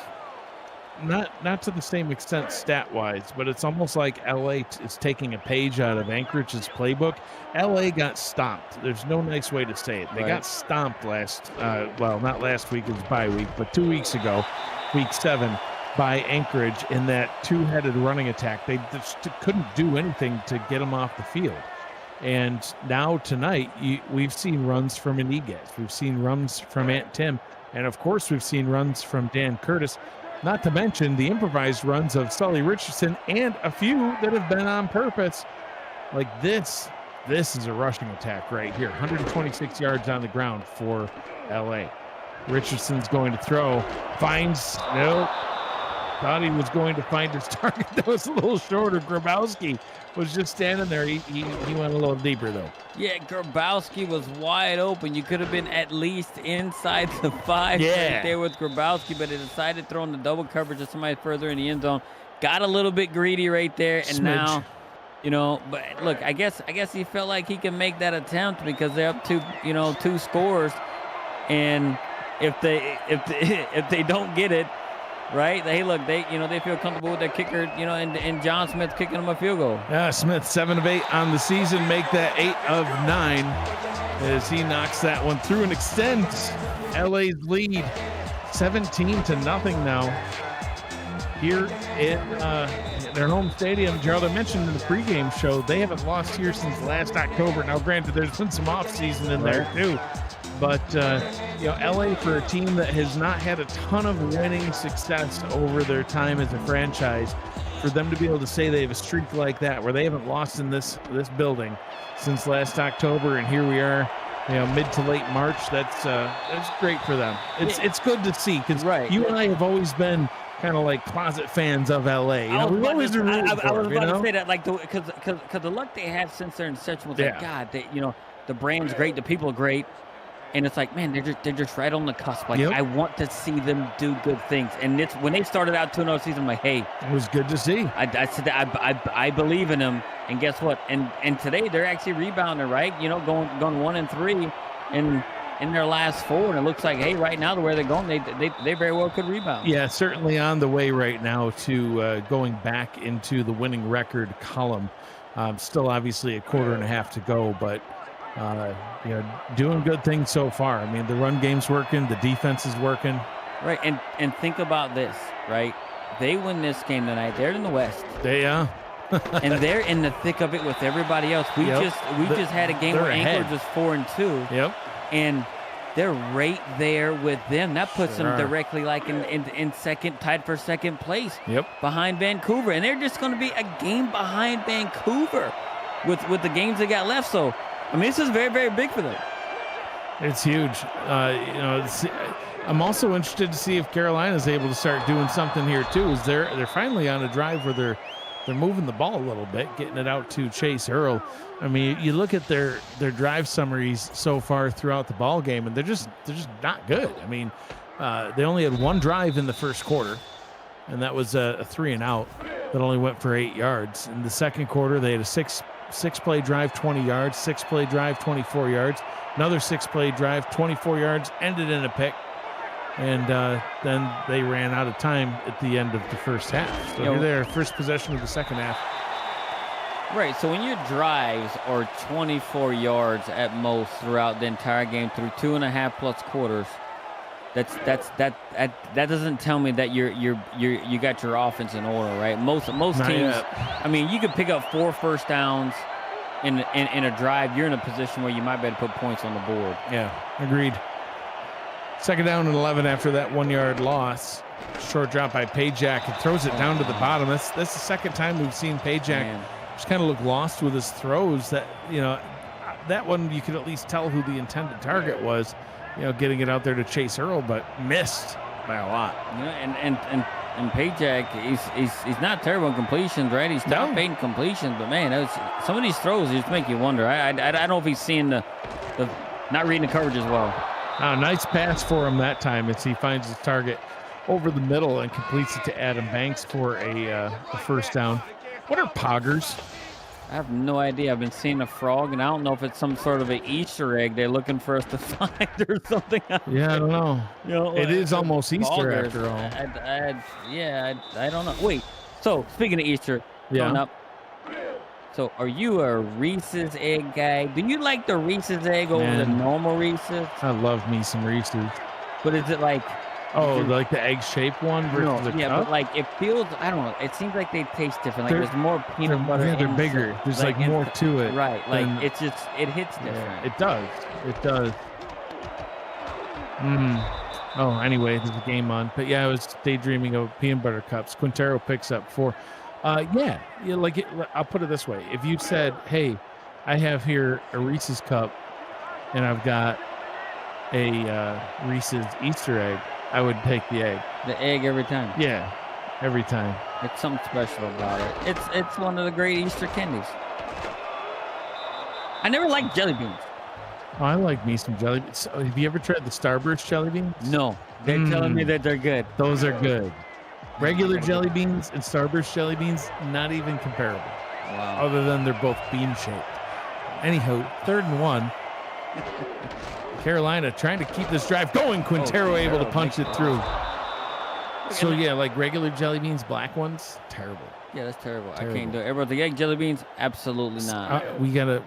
not to the same extent stat-wise, but it's almost like LA is taking a page out of Anchorage's playbook. LA got stomped. There's no nice way to say it. They got stomped not last week, it was bye week, but 2 weeks ago, week 7, by Anchorage in that 2-headed running attack. They just couldn't do anything to get them off the field. And now tonight, we've seen runs from Iniguez. We've seen runs from Ant Tim. And, of course, we've seen runs from Dan Curtis. Not to mention the improvised runs of Sully Richardson and a few that have been on purpose. Like this is a rushing attack right here. 126 yards on the ground for L.A. Richardson's going to throw. Thought he was going to find his target. That was a little shorter. Grabowski was just standing there. He went a little deeper, though. Yeah, Grabowski was wide open. You could have been at least inside the 5 right there with Grabowski, but he decided to throw in the double coverage of somebody further in the end zone. Got a little bit greedy right there, and Smidge. now, but look, I guess he felt like he can make that attempt because they're up to, 2 scores, and if they don't get it, right? They feel comfortable with their kicker, and John Smith kicking them a field goal. Yeah, Smith 7 of 8 on the season, make that 8 of 9 as he knocks that one through and extends LA's lead 17-0 now here in their home stadium. Gerald, I mentioned in the pregame show they haven't lost here since last October. Now, granted, there's been some off-season in there too. But, LA, for a team that has not had a ton of winning success over their time as a franchise, for them to be able to say they have a streak like that where they haven't lost in this building since last October, and here we are, mid to late March, that's great for them. It's good to see because you and I have always been kind of like closet fans of LA. We've always been rooting for I was about them, to say that, like, because the luck they have since their inception was like, God, the brand's great, the people are great. And it's like, man, they're just right on the cusp. Like, Yep. I want to see them do good things. And it's when they started out 2-0 season, I'm like, hey, It was good to see. I said I believe in them. And guess what? And today they're actually rebounding, right? You know, going 1-3 in their last 4. And it looks like, hey, right now to where they're going, they very well could rebound. Yeah, certainly on the way right now to going back into the winning record column. Still obviously a quarter and a half to go, but you know, doing good things so far. I mean, the run game's working, the defense is working. Right, and think about this, right? They win this game tonight. They're in the West. They And they're in the thick of it with everybody else. We Yep. just had a game They're where ahead. Anchorage was 4-2. Yep. And they're right there with them. That puts Sure them are. directly like in second, tied for second place. Yep. Behind Vancouver. And they're just going to be a game behind Vancouver with the games they got left. So, I mean, this is very, very big for them. It's huge. You know, I'm also interested to see if Carolina's able to start doing something here too. Is they're finally on a drive where they're moving the ball a little bit, getting it out to Chase Earl. I mean, you look at their drive summaries so far throughout the ball game, and they're just not good. I mean, they only had one drive in the first quarter, and that was a 3-and-out that only went for 8 yards. In the second quarter, they had a six play drive, 20 yards, 6-play drive, 24 yards, another 6-play drive, 24 yards, ended in a pick. And then they ran out of time at the end of the first half. So here they are, first possession of the second half. Right. So when your drives are 24 yards at most throughout the entire game through 2.5+ quarters, that doesn't tell me that you got your offense in order, right? Most Not teams. yet. I mean, you could pick up 4 first downs in a drive. You're in a position where you might be able to put points on the board. Yeah, agreed. Second down and 11 after that 1-yard loss. Short drop by Pajak. It throws it down to the bottom. That's the second time we've seen Pajak just kind of look lost with his throws. That, you know, that one you could at least tell who the intended target was, you know, getting it out there to Chase Earl, but missed by a lot. You know, and Pajak, he's not terrible in completions, right? He's top 8 in completions, but man, some of these throws just make you wonder. I don't know if he's seeing the not reading the coverage as well. Nice pass for him that time as he finds his target over the middle and completes it to Adam Banks for a first down. What are poggers? I have no idea. I've been seeing a frog, and I don't know if it's some sort of an Easter egg they're looking for us to find or something. Yeah, I don't know. You know, It is almost Easter poggers. after all. I don't know. Wait, so speaking of Easter, coming up, so are you a Reese's egg guy? Do you like the Reese's egg over the normal Reese's? I love me some Reese's. But is it like... like the egg-shaped one versus the cup? But like it feels, I don't know, it seems like they taste different. Like there's more peanut butter. Yeah, they're bigger. There's like more to it. Right, like it hits different. Yeah, it does. Oh, anyway, there's a game on. But yeah, I was daydreaming of peanut butter cups. Quintero picks up 4. I'll put it this way. If you said, hey, I have here a Reese's cup and I've got a Reese's Easter egg, I would take the egg. The egg every time. Yeah, every time. It's something special about it. It's one of the great Easter candies. I never liked jelly beans. Oh, I like me some jelly beans. So, have you ever tried the Starburst jelly beans? No. They're telling me that they're good. Those are good. Regular jelly beans and Starburst jelly beans, not even comparable. Wow. Other than they're both bean shaped. Anyhow, 3rd and 1. Carolina trying to keep this drive going. Quintero able to punch it through. So yeah, like regular jelly beans, black ones, terrible. Yeah, that's terrible. I can't do it. Everybody's like, egg jelly beans? Absolutely not. We gotta,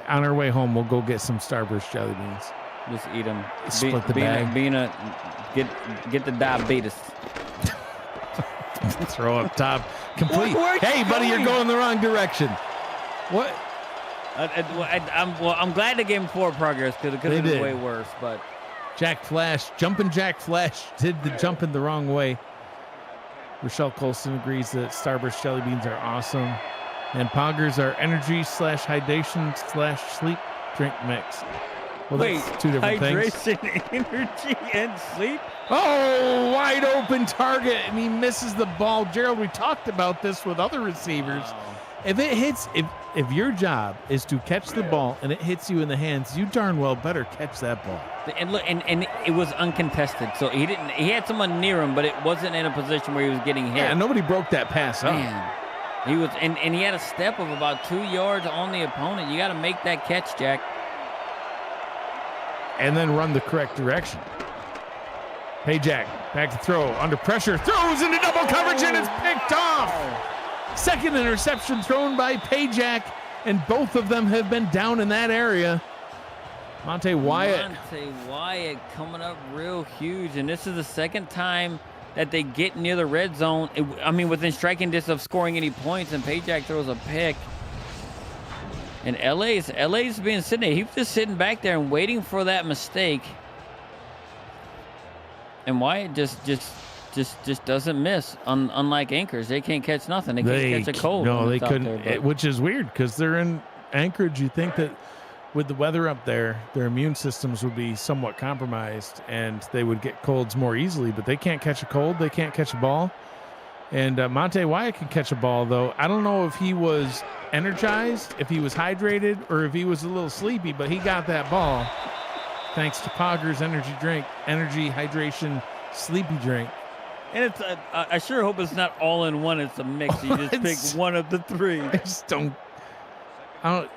on our way home, we'll go get some Starburst jelly beans. Just eat them. Split the bag. Get the diabetes. Throw up top. Complete. Hey, buddy, you're going the wrong direction. What? I'm glad they gave him forward progress because it could have been way worse. But Jack Flash did the jump in the wrong way. Rochelle Colston agrees that Starburst jelly beans are awesome, and poggers are energy/hydration/sleep drink mix. Well, that's 2 different things. Hydration, energy, and sleep. Oh, wide open target, and he misses the ball. Gerald, we talked about this with other receivers. If it hits, if your job is to catch the ball and it hits you in the hands, you darn well better catch that ball. And look, and it was uncontested, so he didn't. He had someone near him, but it wasn't in a position where he was getting hit. Yeah, nobody broke that pass up. Man, he was, and he had a step of about 2 yards on the opponent. You got to make that catch, Jack, and then run the correct direction. Pajak back to throw under pressure, throws into double coverage, and it's picked off. Second interception thrown by Pajak, and both of them have been down in that area. Monte Wyatt coming up real huge, and this is the second time that they get near the red zone. Within striking distance of scoring any points, and Pajak throws a pick. And LA's being sitting there. He was just sitting back there and waiting for that mistake. And Wyatt just doesn't miss. Unlike anchors, they can't catch nothing. They can't catch a cold. No, they couldn't. Which is weird because they're in Anchorage. You think that with the weather up there, their immune systems would be somewhat compromised and they would get colds more easily. But they can't catch a cold. They can't catch a ball. And Monte Wyatt can catch a ball, though. I don't know if he was energized, if he was hydrated, or if he was a little sleepy, but he got that ball thanks to Pogger's energy hydration, sleepy drink. And it's I sure hope it's not all in one. It's a mix. You just pick one of the three. I don't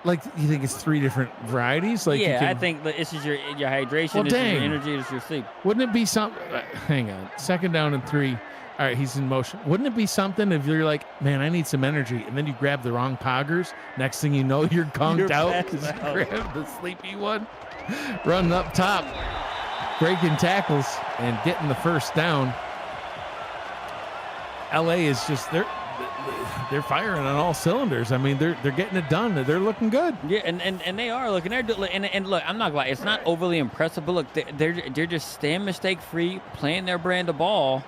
like. You think it's three different varieties? Like, yeah, I think this is your hydration, this is your energy, this is your sleep. Wouldn't it be something? Hang on, 2nd down and 3. All right, he's in motion. Wouldn't it be something if you're like, man, I need some energy, and then you grab the wrong Poggers? Next thing you know, you're conked out because you grab the sleepy one, running up top, breaking tackles, and getting the first down. LA is just they're firing on all cylinders. I mean, they're getting it done. They're looking good. Yeah, and they are looking. And look, I'm not gonna lie, it's not overly impressive, but look, they're just staying mistake free, playing their brand of ball.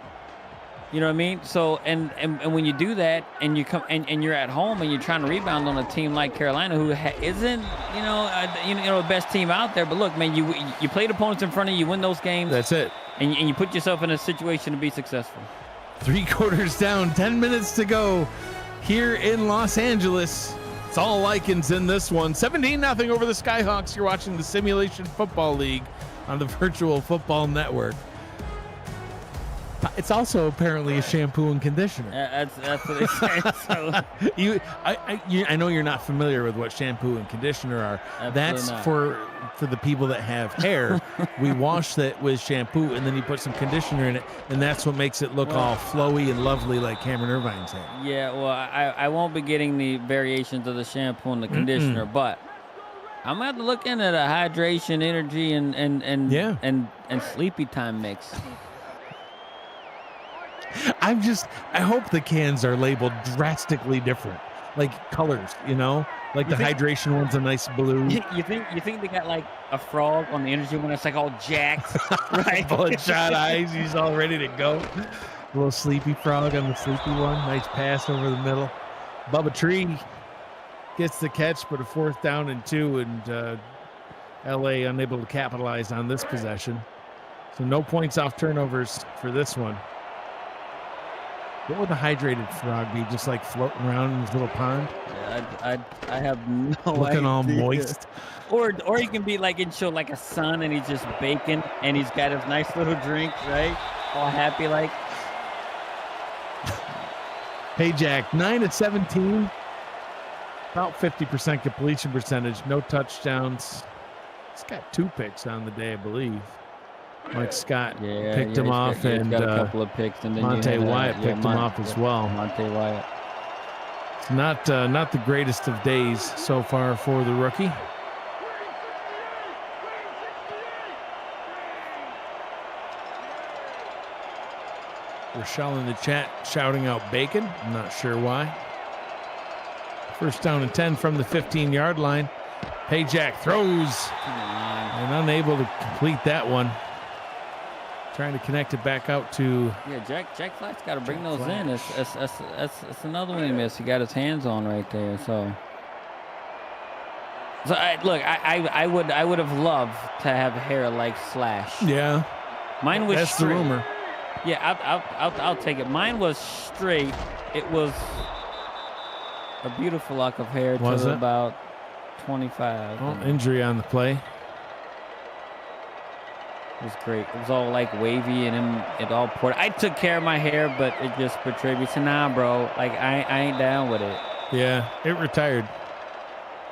You know what I mean? So and when you do that, and you come and you're at home and you're trying to rebound on a team like Carolina, who isn't the best team out there. But look, man, you played opponents in front of you, you win those games. That's it. And you put yourself in a situation to be successful. 3 quarters down, 10 minutes to go here in Los Angeles. It's all Lycans in this one. 17-0 over the Skyhawks. You're watching the Simulation Football League on the Virtual Football Network. It's also apparently a shampoo and conditioner. That's what they say. So I know you're not familiar with what shampoo and conditioner are. That's not. for the people that have hair. We wash that with shampoo, and then you put some conditioner in it, and that's what makes it look all flowy and lovely like Cameron Irvine's hair. Yeah, well, I won't be getting the variations of the shampoo and the conditioner, but I'm gonna have to look into the hydration, energy, and sleepy time mix. I hope the cans are labeled drastically different, like colors, like the hydration one's a nice blue. You think they got like a frog on the energy one that's like all jacked, right? Bloodshot eyes, he's all ready to go. A little sleepy frog on the sleepy one. Nice pass over the middle. Bubba Tree gets the catch, but a 4th down and 2, and LA unable to capitalize on this possession. So no points off turnovers for this one. What would the hydrated frog be? Just like floating around in his little pond? Yeah, I have no idea. Looking all moist. Or he can be like in show like a sun, and he's just baking, and he's got his nice little drink, right? All happy like. Pajak, 9-17. About 50% completion percentage. No touchdowns. He's got 2 picks on the day, I believe. Mike Scott picked him off, and got a couple of picks, and then Monte Wyatt picked him off as well. Monte Wyatt. It's not the greatest of days so far for the rookie. Rochelle in the chat shouting out bacon. I'm not sure why. 1st down and 10 from the 15-yard line. Pajak throws and unable to complete that one. Trying to connect it back out to. Yeah, Jack Flack's got to bring those in. That's another one he missed. He got his hands on right there. So I would have loved to have hair like Slash. Yeah, mine was that's straight. The rumor. Yeah, I'll take it. Mine was straight. It a beautiful lock of hair till about 25. Oh, injury on the play. It was great. It was all like wavy and then it all poured. I took care of my hair, but it just betrayed me. So nah, bro. Like I ain't down with it. Yeah, it retired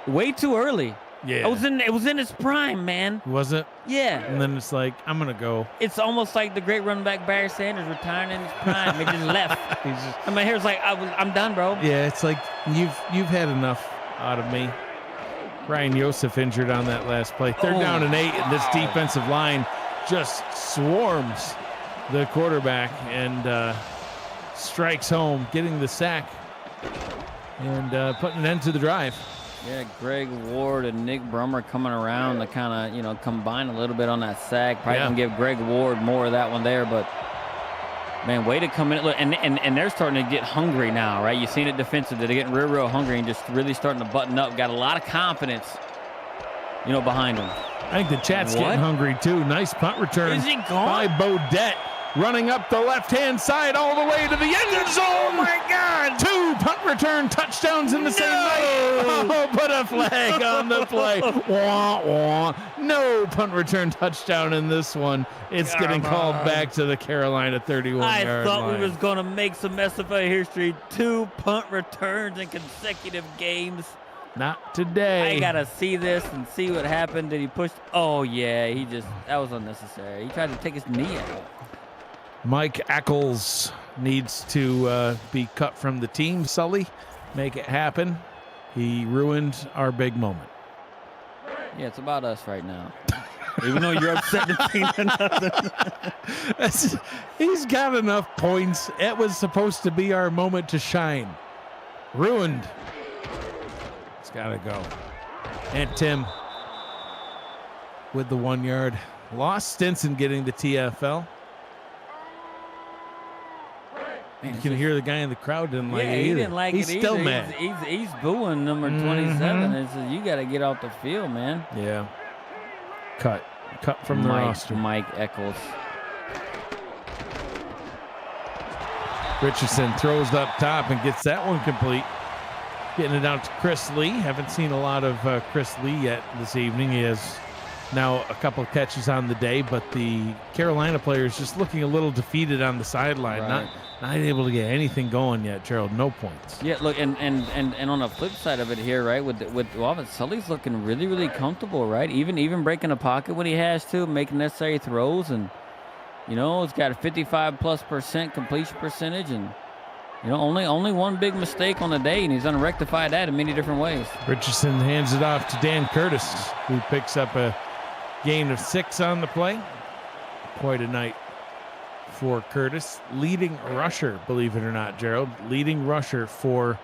way too early. Yeah, it was in its prime, man. Was it? Yeah. And then it's like, I'm gonna go. It's almost like the great running back Barry Sanders retiring in his prime. He just left. And my hair's like, I'm done, bro. Yeah, it's like you've had enough out of me. Ryan Yosef injured on that last play. Third down and 8, and this defensive line just swarms the quarterback and strikes home, getting the sack and putting an end to the drive. Yeah, Greg Ward and Nick Brummer coming around to kind of, combine a little bit on that sack. Probably can give Greg Ward more of that one there, but man, way to come in. Look, and they're starting to get hungry now, right? You've seen it defensively. They're getting real hungry and just really starting to button up. Got a lot of confidence, behind them. I think the chat's getting hungry too. Nice punt return by Bodette. Running up the left-hand side all the way to the end zone. Oh, my God. 2 punt return touchdowns in the same night. Oh, put a flag on the play. Wah, wah. No punt return touchdown in this one. It's getting called back to the Carolina 31-yard line. I thought we was going to make some SFL history. 2 punt returns in consecutive games. Not today. I got to see this and see what happened. Did he push? Oh, yeah. That was unnecessary. He tried to take his knee out. Mike Eccles needs to be cut from the team. Sully, make it happen. He ruined our big moment. Yeah, it's about us right now. Even though you're up 17-0. He's got enough points. It was supposed to be our moment to shine. Ruined. It's got to go. And Tim with the 1-yard loss. Stinson getting the TFL. You can hear the guy in the crowd didn't like it either. He didn't like He's it still either. mad. He's booing number 27 and says, you got to get off the field, man. Yeah. Cut from the roster. Mike Eccles. Richardson throws up top and gets that one complete. Getting it out to Chris Lee. Haven't seen a lot of Chris Lee yet this evening. He has now a couple of catches on the day, but the Carolina player is just looking a little defeated on the sideline. Right. Not able to get anything going yet, Gerald. No points. Yeah, look, and on the flip side of it here, right, with Sully's looking really, really comfortable, right? Even breaking a pocket when he has to, making necessary throws, and he's got a 55+% completion percentage, and only one big mistake on the day, and he's gonna rectify that in many different ways. Richardson hands it off to Dan Curtis, who picks up a gain of 6 on the play. Quite a night for Curtis. Leading rusher, believe it or not, Gerald. Leading rusher for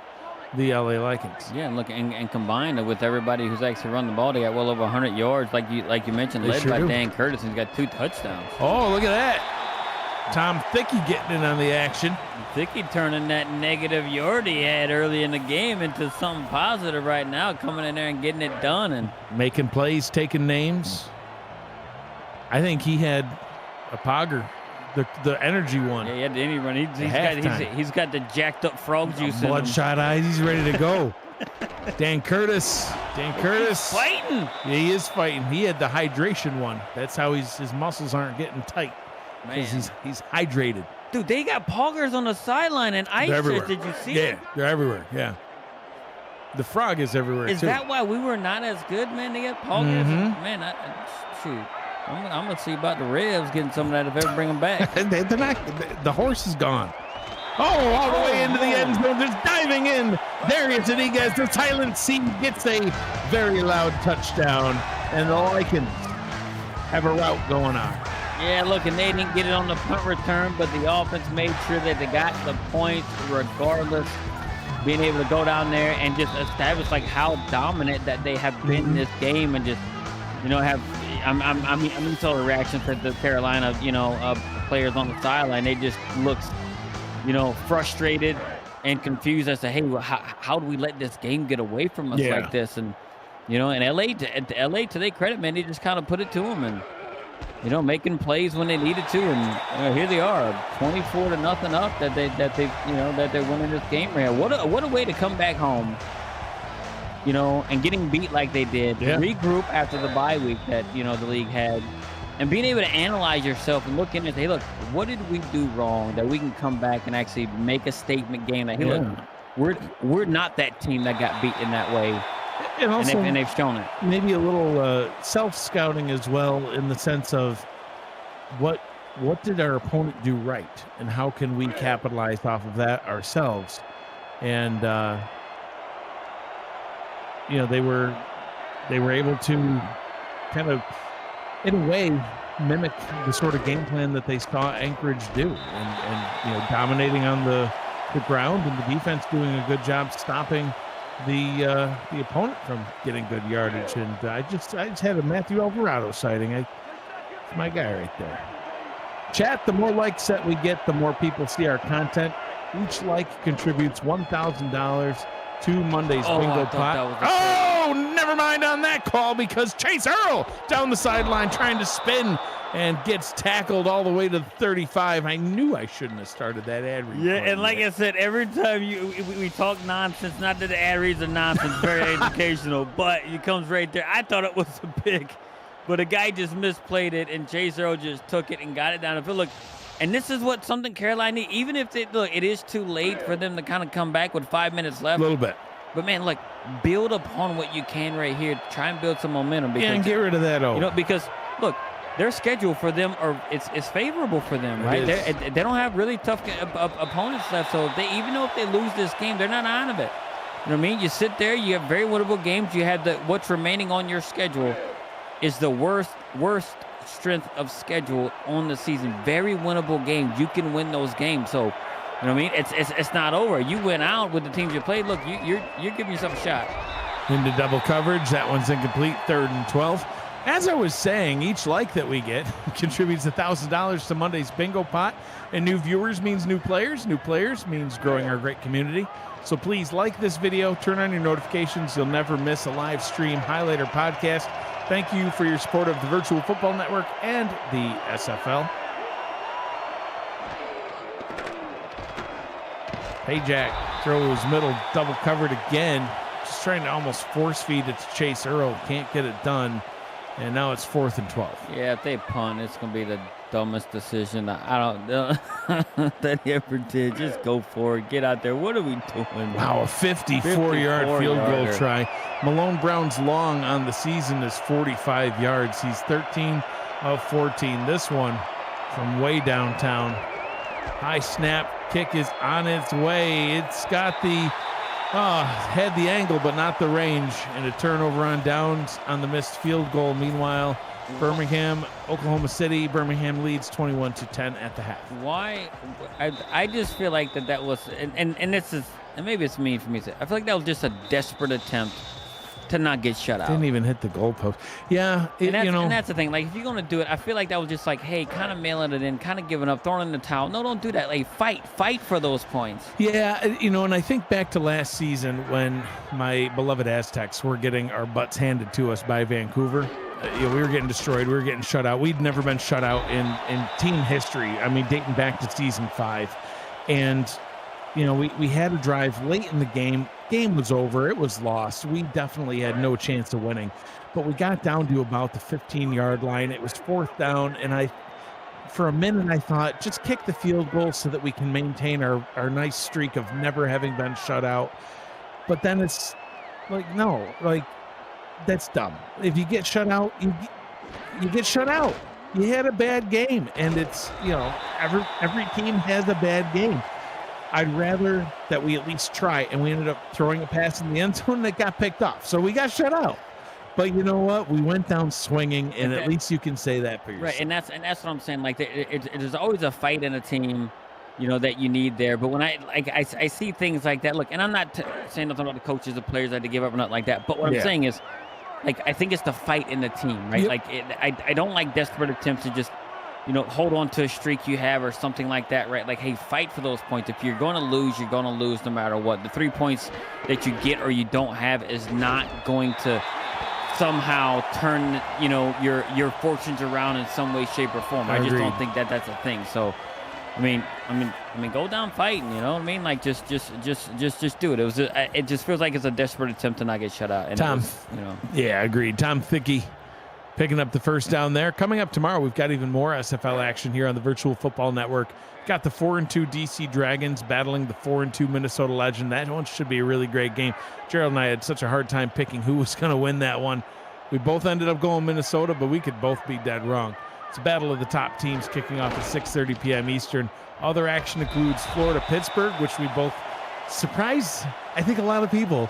the LA Lycans. Yeah, and look, and combined with everybody who's actually run the ball, they got well over 100 yards, like you mentioned, led by Dan Curtis, and he's got 2 touchdowns. Oh, look at that. Tom Thickey getting in on the action. Thickey turning that negative yard he had early in the game into something positive right now, coming in there and getting it done. And making plays, taking names. I think he had a Pogger, the energy one. Yeah, he had the energy run. He's got the jacked up frog juice. Bloodshot eyes. He's ready to go. Dan Curtis. He's fighting. Yeah, he is fighting. He had the hydration one. That's how his muscles aren't getting tight. Because he's hydrated. Dude, they got poggers on the sideline and ice chest. Did you see it? Yeah, they're everywhere. Yeah. The frog is everywhere, too. Is that why we were not as good, man? They got poggers. Man, shoot. I'm going to see about the Revs getting some of that if ever bring them back. They're not. The horse is gone. Oh, all the way into the end zone. Just diving in. Darius Rodriguez, the silent C, gets a very loud touchdown. And the Lycans have a route going on. Yeah, look, and they didn't get it on the punt return, but the offense made sure that they got the points regardless, being able to go down there and just establish how dominant that they have been in this game, and just have. I mean, saw the reactions to the Carolina players on the sideline. They just looked frustrated and confused as to, hey, how do we let this game get away from us like this? And and LA to their credit, man, they just kind of put it to them, and making plays when they needed to, and here they are, 24-0 up that they're winning this game right here. What a way to come back home, and getting beat like they did. Regroup after the bye week that the league had, and being able to analyze yourself and look in and say, hey, look, what did we do wrong that we can come back and actually make a statement game that, hey, look, we're not that team that got beat in that way. And, also, and they've shown it. Maybe a little self-scouting as well, in the sense of what did our opponent do right, and how can we capitalize off of that ourselves? And they were able to kind of, in a way, mimic the sort of game plan that they saw Anchorage do, and dominating on the ground, and the defense doing a good job stopping the opponent from getting good yardage. And I just had a Matthew Alvarado sighting. It's my guy right there. Chat, the more likes that we get, the more people see our content. Each like contributes $1,000 to Monday's bingo pot. Oh, never mind on that call, because Chase Earl down the sideline trying to spin and gets tackled all the way to the 35. I knew I shouldn't have started that ad read. Yeah, and like I said, every time we talk nonsense, not that the ad reads are nonsense, very educational, but it comes right there. I thought it was a pick, but a guy just misplayed it, and Chase Earl just took it and got it down the field. Look, and this is something Carolina need. Even if it is too late for them to kind of come back with 5 minutes left. A little bit. But man, look, build upon what you can right here. Try and build some momentum. Because, and get rid of that. Because look, their schedule for them it's favorable for them, right? They don't have really tough opponents left. So even though if they lose this game, they're not out of it. You know what I mean? You sit there, you have very winnable games. You have what's remaining on your schedule is the worst strength of schedule on the season. Very winnable games. You can win those games. So, you know what I mean? It's not over. You went out with the teams you played. Look, you're giving yourself a shot. Into double coverage. That one's incomplete. 3rd and 12. As I was saying, each like that we get contributes $1,000 to Monday's bingo pot. And new viewers means new players. New players means growing our great community. So please like this video. Turn on your notifications. You'll never miss a live stream, highlight, or podcast. Thank you for your support of the Virtual Football Network and the SFL. Payjack throws middle, double covered again. Just trying to almost force feed it to Chase Earl. Can't get it done. And now it's 4th and 12. Yeah, if they punt, it's going to be the dumbest decision I don't know that he ever did. Just go for it. Get out there. What are we doing? Wow, a 54-yard field goal try. Malone Brown's long on the season is 45 yards. He's 13 of 14. This one from way downtown. High snap. Kick is on its way. It's got the had the angle, but not the range, and a turnover on downs on the missed field goal. Meanwhile, Birmingham, Oklahoma City, Birmingham leads 21-10 at the half. Why? I just feel like that was, and this is, and maybe it's mean for me to say, I feel like that was just a desperate attempt to not get shut out. Didn't even hit the goalpost. Yeah, and that's the thing. Like, if you're going to do it, I feel like that was just like, hey, kind of mailing it in, kind of giving up, throwing in the towel. No, don't do that. Like, fight for those points. Yeah, and I think back to last season when my beloved Aztecs were getting our butts handed to us by Vancouver. We were getting destroyed. We were getting shut out. We'd never been shut out in team history. I mean, dating back to season 5. And, we had a drive late in the game. Game was over. It was lost. We definitely had no chance of winning. But we got down to about the 15-yard line. It was 4th down. And for a minute, I thought, just kick the field goal so that we can maintain our nice streak of never having been shut out. But then it's like, no, like, that's dumb. If you get shut out, you get shut out. You had a bad game, and it's, every team has a bad game. I'd rather that we at least try, and we ended up throwing a pass in the end zone that got picked off. So we got shut out. But you know what? We went down swinging, and at least you can say that for yourself. Right, and that's what I'm saying. Like, there's always a fight in a team, that you need there. But when I see things like that, look, and I'm not saying nothing about the coaches, the players had to give up or nothing like that. But what I'm saying is, like, I think it's the fight in the team, right? Yep. Like, I don't like desperate attempts to just, hold on to a streak you have or something like that, right? Like, hey, fight for those points. If you're going to lose, you're going to lose no matter what. The 3 points that you get or you don't have is not going to somehow turn, your fortunes around in some way, shape, or form. I just don't think that that's a thing. So, I mean, go down fighting. You know what I mean? Like, just do it. It just feels like it's a desperate attempt to not get shut out. And Tom, yeah, agreed. Tom Thickey picking up the first down there. Coming up tomorrow, we've got even more SFL action here on the Virtual Football Network. Got the 4-2 DC Dragons battling the 4-2 Minnesota Legend. That one should be a really great game. Gerald and I had such a hard time picking who was going to win that one. We both ended up going Minnesota, but we could both be dead wrong. It's a battle of the top teams kicking off at 6:30 p.m. Eastern. Other action includes Florida-Pittsburgh, which we both surprised, I think, a lot of people,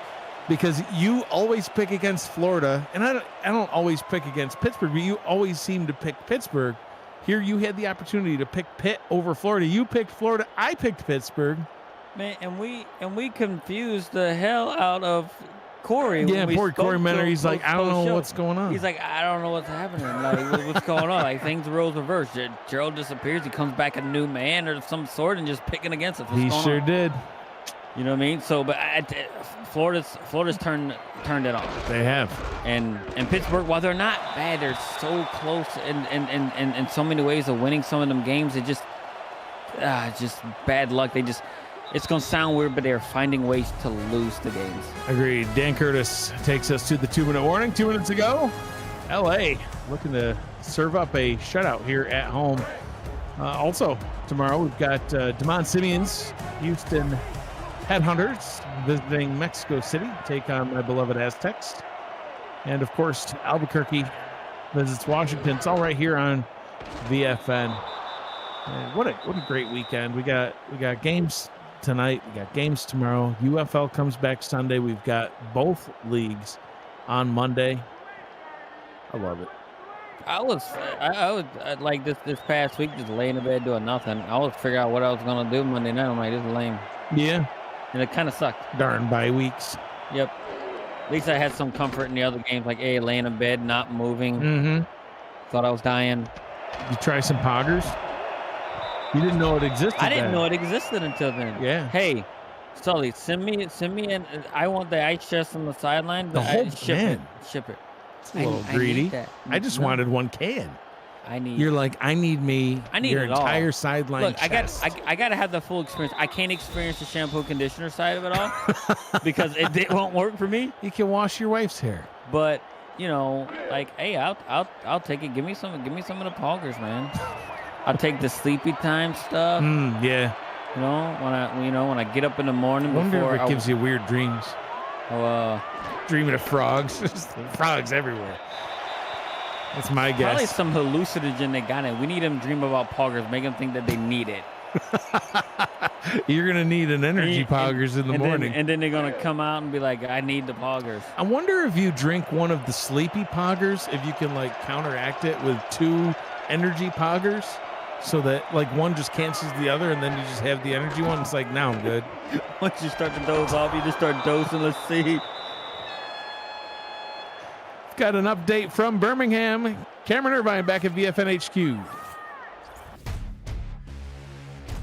because you always pick against Florida, and I don't always pick against Pittsburgh, but you always seem to pick Pittsburgh. Here you had the opportunity to pick Pitt over Florida. You picked Florida. I picked Pittsburgh. Man, and we confused the hell out of Corey. Yeah, poor Corey Menor. He's like, I don't know what's going on. He's like, I don't know what's happening. Like, what's going on? Like, things roles reversed. Gerald disappears. He comes back a new man or some sort and just picking against us. He sure did. You know what I mean? So, but Florida's turned it on. They have. And Pittsburgh, while they're not bad, they're so close in so many ways of winning some of them games. It just bad luck. It's going to sound weird, but they're finding ways to lose the games. Agreed. Dan Curtis takes us to the 2-minute warning. 2 minutes ago, LA looking to serve up a shutout here at home. Also, tomorrow we've got Damon Simeon's Houston Headhunters visiting Mexico City, take on my beloved Aztecs. And, of course, Albuquerque visits Washington. It's all right here on VFN. And what a great weekend. We got games tonight. We got games tomorrow. UFL comes back Sunday. We've got both leagues on Monday. I love it. I was like this past week just laying in bed doing nothing. I was figuring out what I was going to do Monday night. I'm like, this is lame. Yeah. And it kind of sucked. Darn bye weeks. Yep. At least I had some comfort in the other games, like, hey, laying in bed, not moving. Mm-hmm. Thought I was dying. You try some poggers? You didn't know it existed. I didn't know it existed until then. Yeah. Hey, Sully, send me, and I want the ice chest on the sideline. The whole man. Ship it. It's a little greedy. I just wanted one can. You're like, I need your entire sideline. Look, chest. I got to have the full experience. I can't experience the shampoo conditioner side of it all because it won't work for me. You can wash your wife's hair. But like, hey, I'll take it. Give me some of the poggers, man. I'll take the sleepy time stuff. Yeah. When I get up in the morning. I wonder if it gives you weird dreams. Dreaming of frogs. Frogs everywhere. That's my guess. Probably some hallucinogen they got in. We need them to dream about poggers. Make them think that they need it. You're going to need an energy poggers in the morning. And then they're going to come out and be like, I need the poggers. I wonder if you drink one of the sleepy poggers, if you can like counteract it with 2 energy poggers so that like one just cancels the other and then you just have the energy one. It's like, now I'm good. Once you start to doze off, you just start dozing. Let's see. Got an update from Birmingham. Cameron Irvine back at VFN HQ.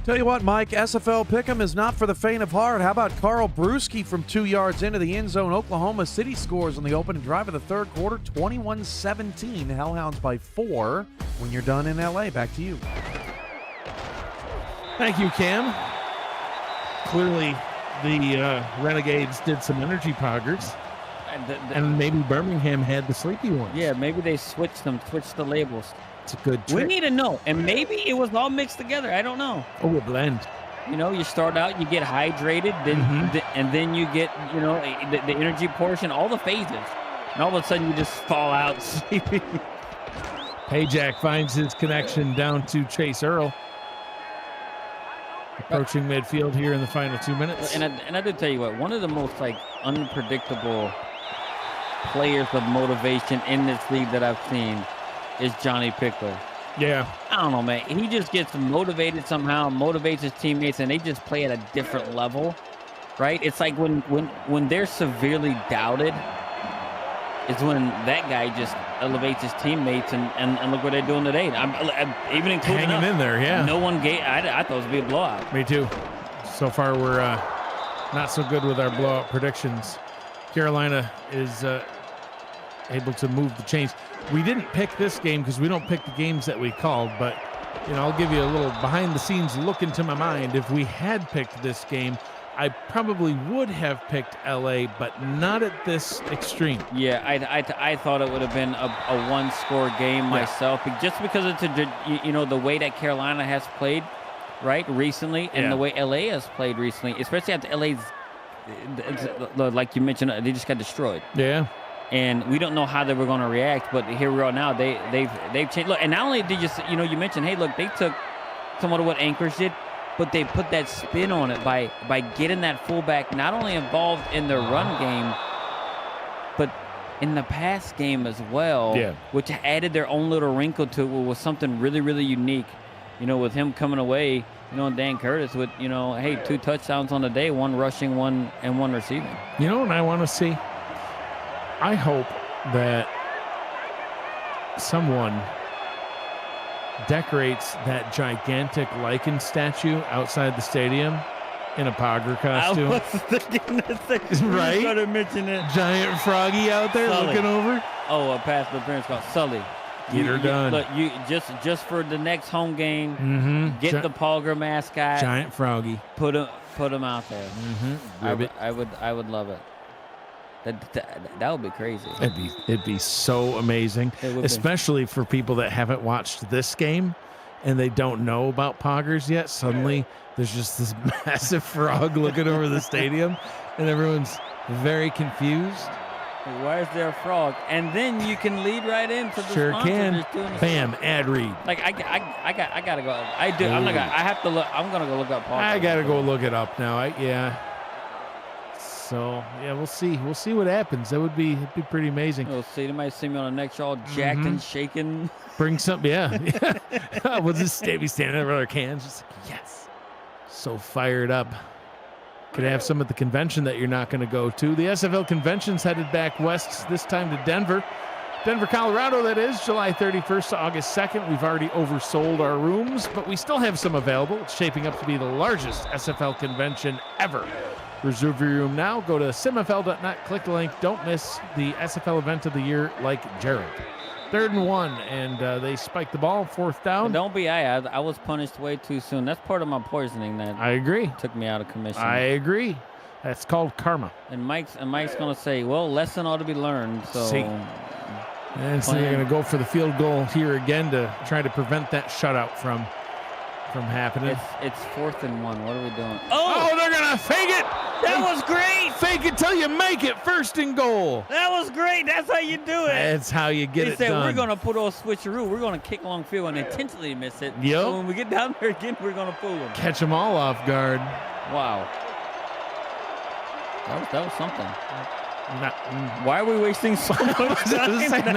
Tell you what, Mike, SFL Pick'em is not for the faint of heart. How about Carl Brewski from 2 yards into the end zone? Oklahoma City scores on the opening drive of the third quarter, 21-17. Hellhounds by 4. When you're done in LA, back to you. Thank you, Cam. Clearly, the Renegades did some energy poggers. And maybe Birmingham had the sleepy ones. Yeah, maybe they switched the labels. It's a good trick. We need to know. And maybe it was all mixed together. I don't know. Oh, a blend. You start out, you get hydrated, and then you get, the energy portion, all the phases. And all of a sudden you just fall out sleepy. Pajak finds his connection down to Chase Earl. Approaching midfield here in the final 2 minutes. And I did tell you what, one of the most unpredictable players of motivation in this league that I've seen is Johnny Pickler. Yeah. I don't know, man. He just gets motivated somehow, motivates his teammates, and they just play at a different level, right? It's like when they're severely doubted is when that guy just elevates his teammates, and look what they're doing today. I'm even including hanging in there, yeah. No one gave. I thought it was going to be a blowout. Me too. So far, we're not so good with our blowout predictions. Carolina is able to move the chains. We didn't pick this game because we don't pick the games that we called, but I'll give you a little behind-the-scenes look into my mind. If we had picked this game, I probably would have picked LA, but not at this extreme. Yeah, I thought it would have been a one-score game myself, just because it's the way that Carolina has played, right, recently, and the way LA has played recently, especially after LA's, like you mentioned, they just got destroyed. Yeah. And we don't know how they were going to react, but here we are now. They've changed. Look, and not only did you mentioned, hey, look, they took somewhat of what Anchorage did, but they put that spin on it by getting that fullback not only involved in the run game, but in the pass game as well, which added their own little wrinkle to it, was something really, really unique. With him coming away, and Dan Curtis with, hey, 2 touchdowns on the day, 1 rushing, 1 receiving. What I want to see? I hope that someone decorates that gigantic lichen statue outside the stadium in a Pogger costume. I was thinking the same. Right? You started mentioning it. Giant froggy out there Sully. looking over. Oh, a pass interference called Sully. Get her done. Look, you just for the next home game, get the Pogger mascot. Giant froggy. Put him out there. I would love it. That would be crazy. It'd be so amazing, especially for people that haven't watched this game and they don't know about Poggers yet. Suddenly, there's just this massive frog looking over the stadium, and everyone's very confused. Why is there a frog? And then you can lead right into the sure sponsor can. just doing the Bam, stuff. ad read. Like I gotta go. I do. I'm not gonna. I have to look. I'm gonna go look up Poggers. I gotta go look it up now. So we'll see. We'll see what happens. That would be pretty amazing. We'll see. They might see me on the next show, all jacked and shaking. Bring something, We'll just be standing there with our cans, just like, yes. So fired up. Could have some at the convention that you're not going to go to. The SFL convention's headed back west, this time to Denver. Denver, Colorado, that is, July 31st to August 2nd. We've already oversold our rooms, but we still have some available. It's shaping up to be the largest SFL convention ever. Reserve your room now. Go to simfl.net, click the link. Don't miss the SFL event of the year like Gerald. 3rd and 1, and they spiked the ball, 4th down. And don't be I was punished way too soon. That's part of my poisoning that I agree. Took me out of commission. I agree. That's called karma. And Mike's gonna say, well, lesson ought to be learned. So and so they're gonna go for the field goal here again to try to prevent that shutout from happening. It's 4th and 1. What are we doing? Oh, they're gonna fake it. That was great. Fake it till you make it. 1st and goal. That was great. That's how you do it. That's how you get it done. They said, we're going to put on switcheroo. We're going to kick long field and intentionally miss it. Yep. So when we get down there again, we're going to fool them. Catch them all off guard. Wow. That was something. Not, Why are we wasting so much time?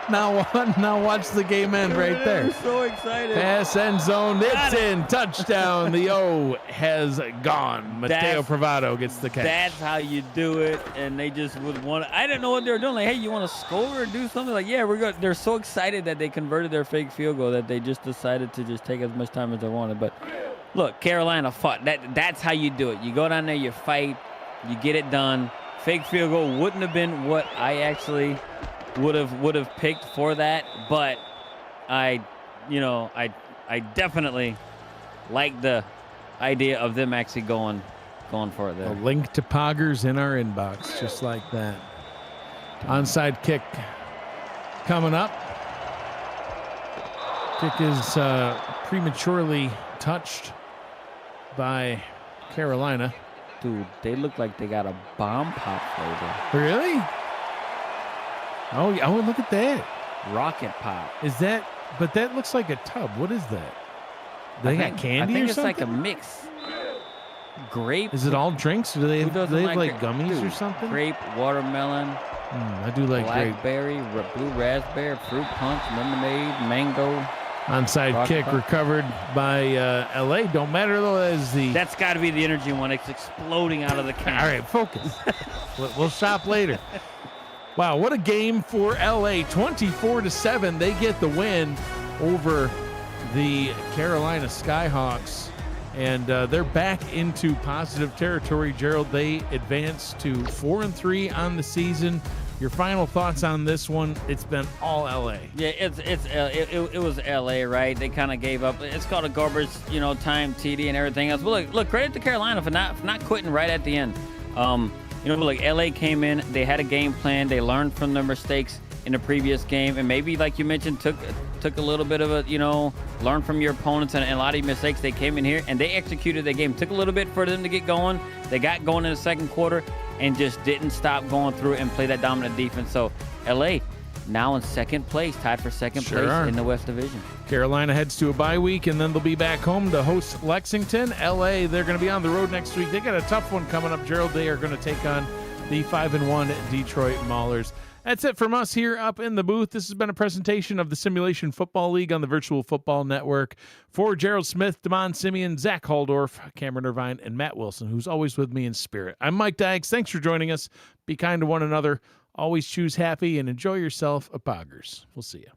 now watch the game end right there. I'm so excited. Pass end zone. It's in. Touchdown. The O has gone. Mateo Pravado gets the catch. That's how you do it. And they just would want to. I didn't know what they were doing. Like, hey, you want to score or do something? Like, yeah, we're good. They're so excited that they converted their fake field goal that they just decided to just take as much time as they wanted. But look, Carolina fought. That's how you do it. You go down there, you fight, you get it done. Fake field goal wouldn't have been what I actually would have picked for that, but I definitely like the idea of them actually going for it there. A link to Poggers in our inbox, just like that. Onside kick coming up. Kick is prematurely touched by Carolina. Dude, they look like they got a bomb pop flavor. Really? Oh, look at that. Rocket pop. Is that, but that looks like a tub. What is that? They got candy I think or it's something? like a mix. Grape. Is it all drinks? Or do they have like it? gummies Dude, or something? Grape, watermelon, I do like grape. blackberry, blue raspberry, fruit punch, lemonade, mango. Onside Rocket kick pop. recovered by LA. Don't matter though, as the. That's got to be the energy one. It's exploding out of the can. All right, focus. We'll shop later. Wow, what a game for LA. 24-7. They get the win over the Carolina Skyhawks. And they're back into positive territory, Gerald. They advance to 4-3 on the season Your final thoughts on this one? It's been all LA. Yeah, it was LA, right? They kind of gave up. It's called a garbage, time TD and everything else. But look, credit to Carolina for not quitting right at the end. Look, LA came in, they had a game plan, they learned from their mistakes in the previous game, and maybe, like you mentioned, took a little bit of a, learn from your opponents and a lot of your mistakes. They came in here and they executed their game. Took a little bit for them to get going. They got going in the second quarter and just didn't stop going through and play that dominant defense. So LA now in second place, tied for second place in the West Division. Carolina heads to a bye week, and then they'll be back home to host Lexington. LA, they're going to be on the road next week. They got a tough one coming up, Gerald. They are going to take on the 5-1 Detroit Maulers. That's it from us here up in the booth. This has been a presentation of the Simulation Football League on the Virtual Football Network. For Gerald Smith, Damon Simeon, Zach Haldorf, Cameron Irvine, and Matt Wilson, who's always with me in spirit. I'm Mike Dykes. Thanks for joining us. Be kind to one another. Always choose happy and enjoy yourself a Poggers. We'll see you.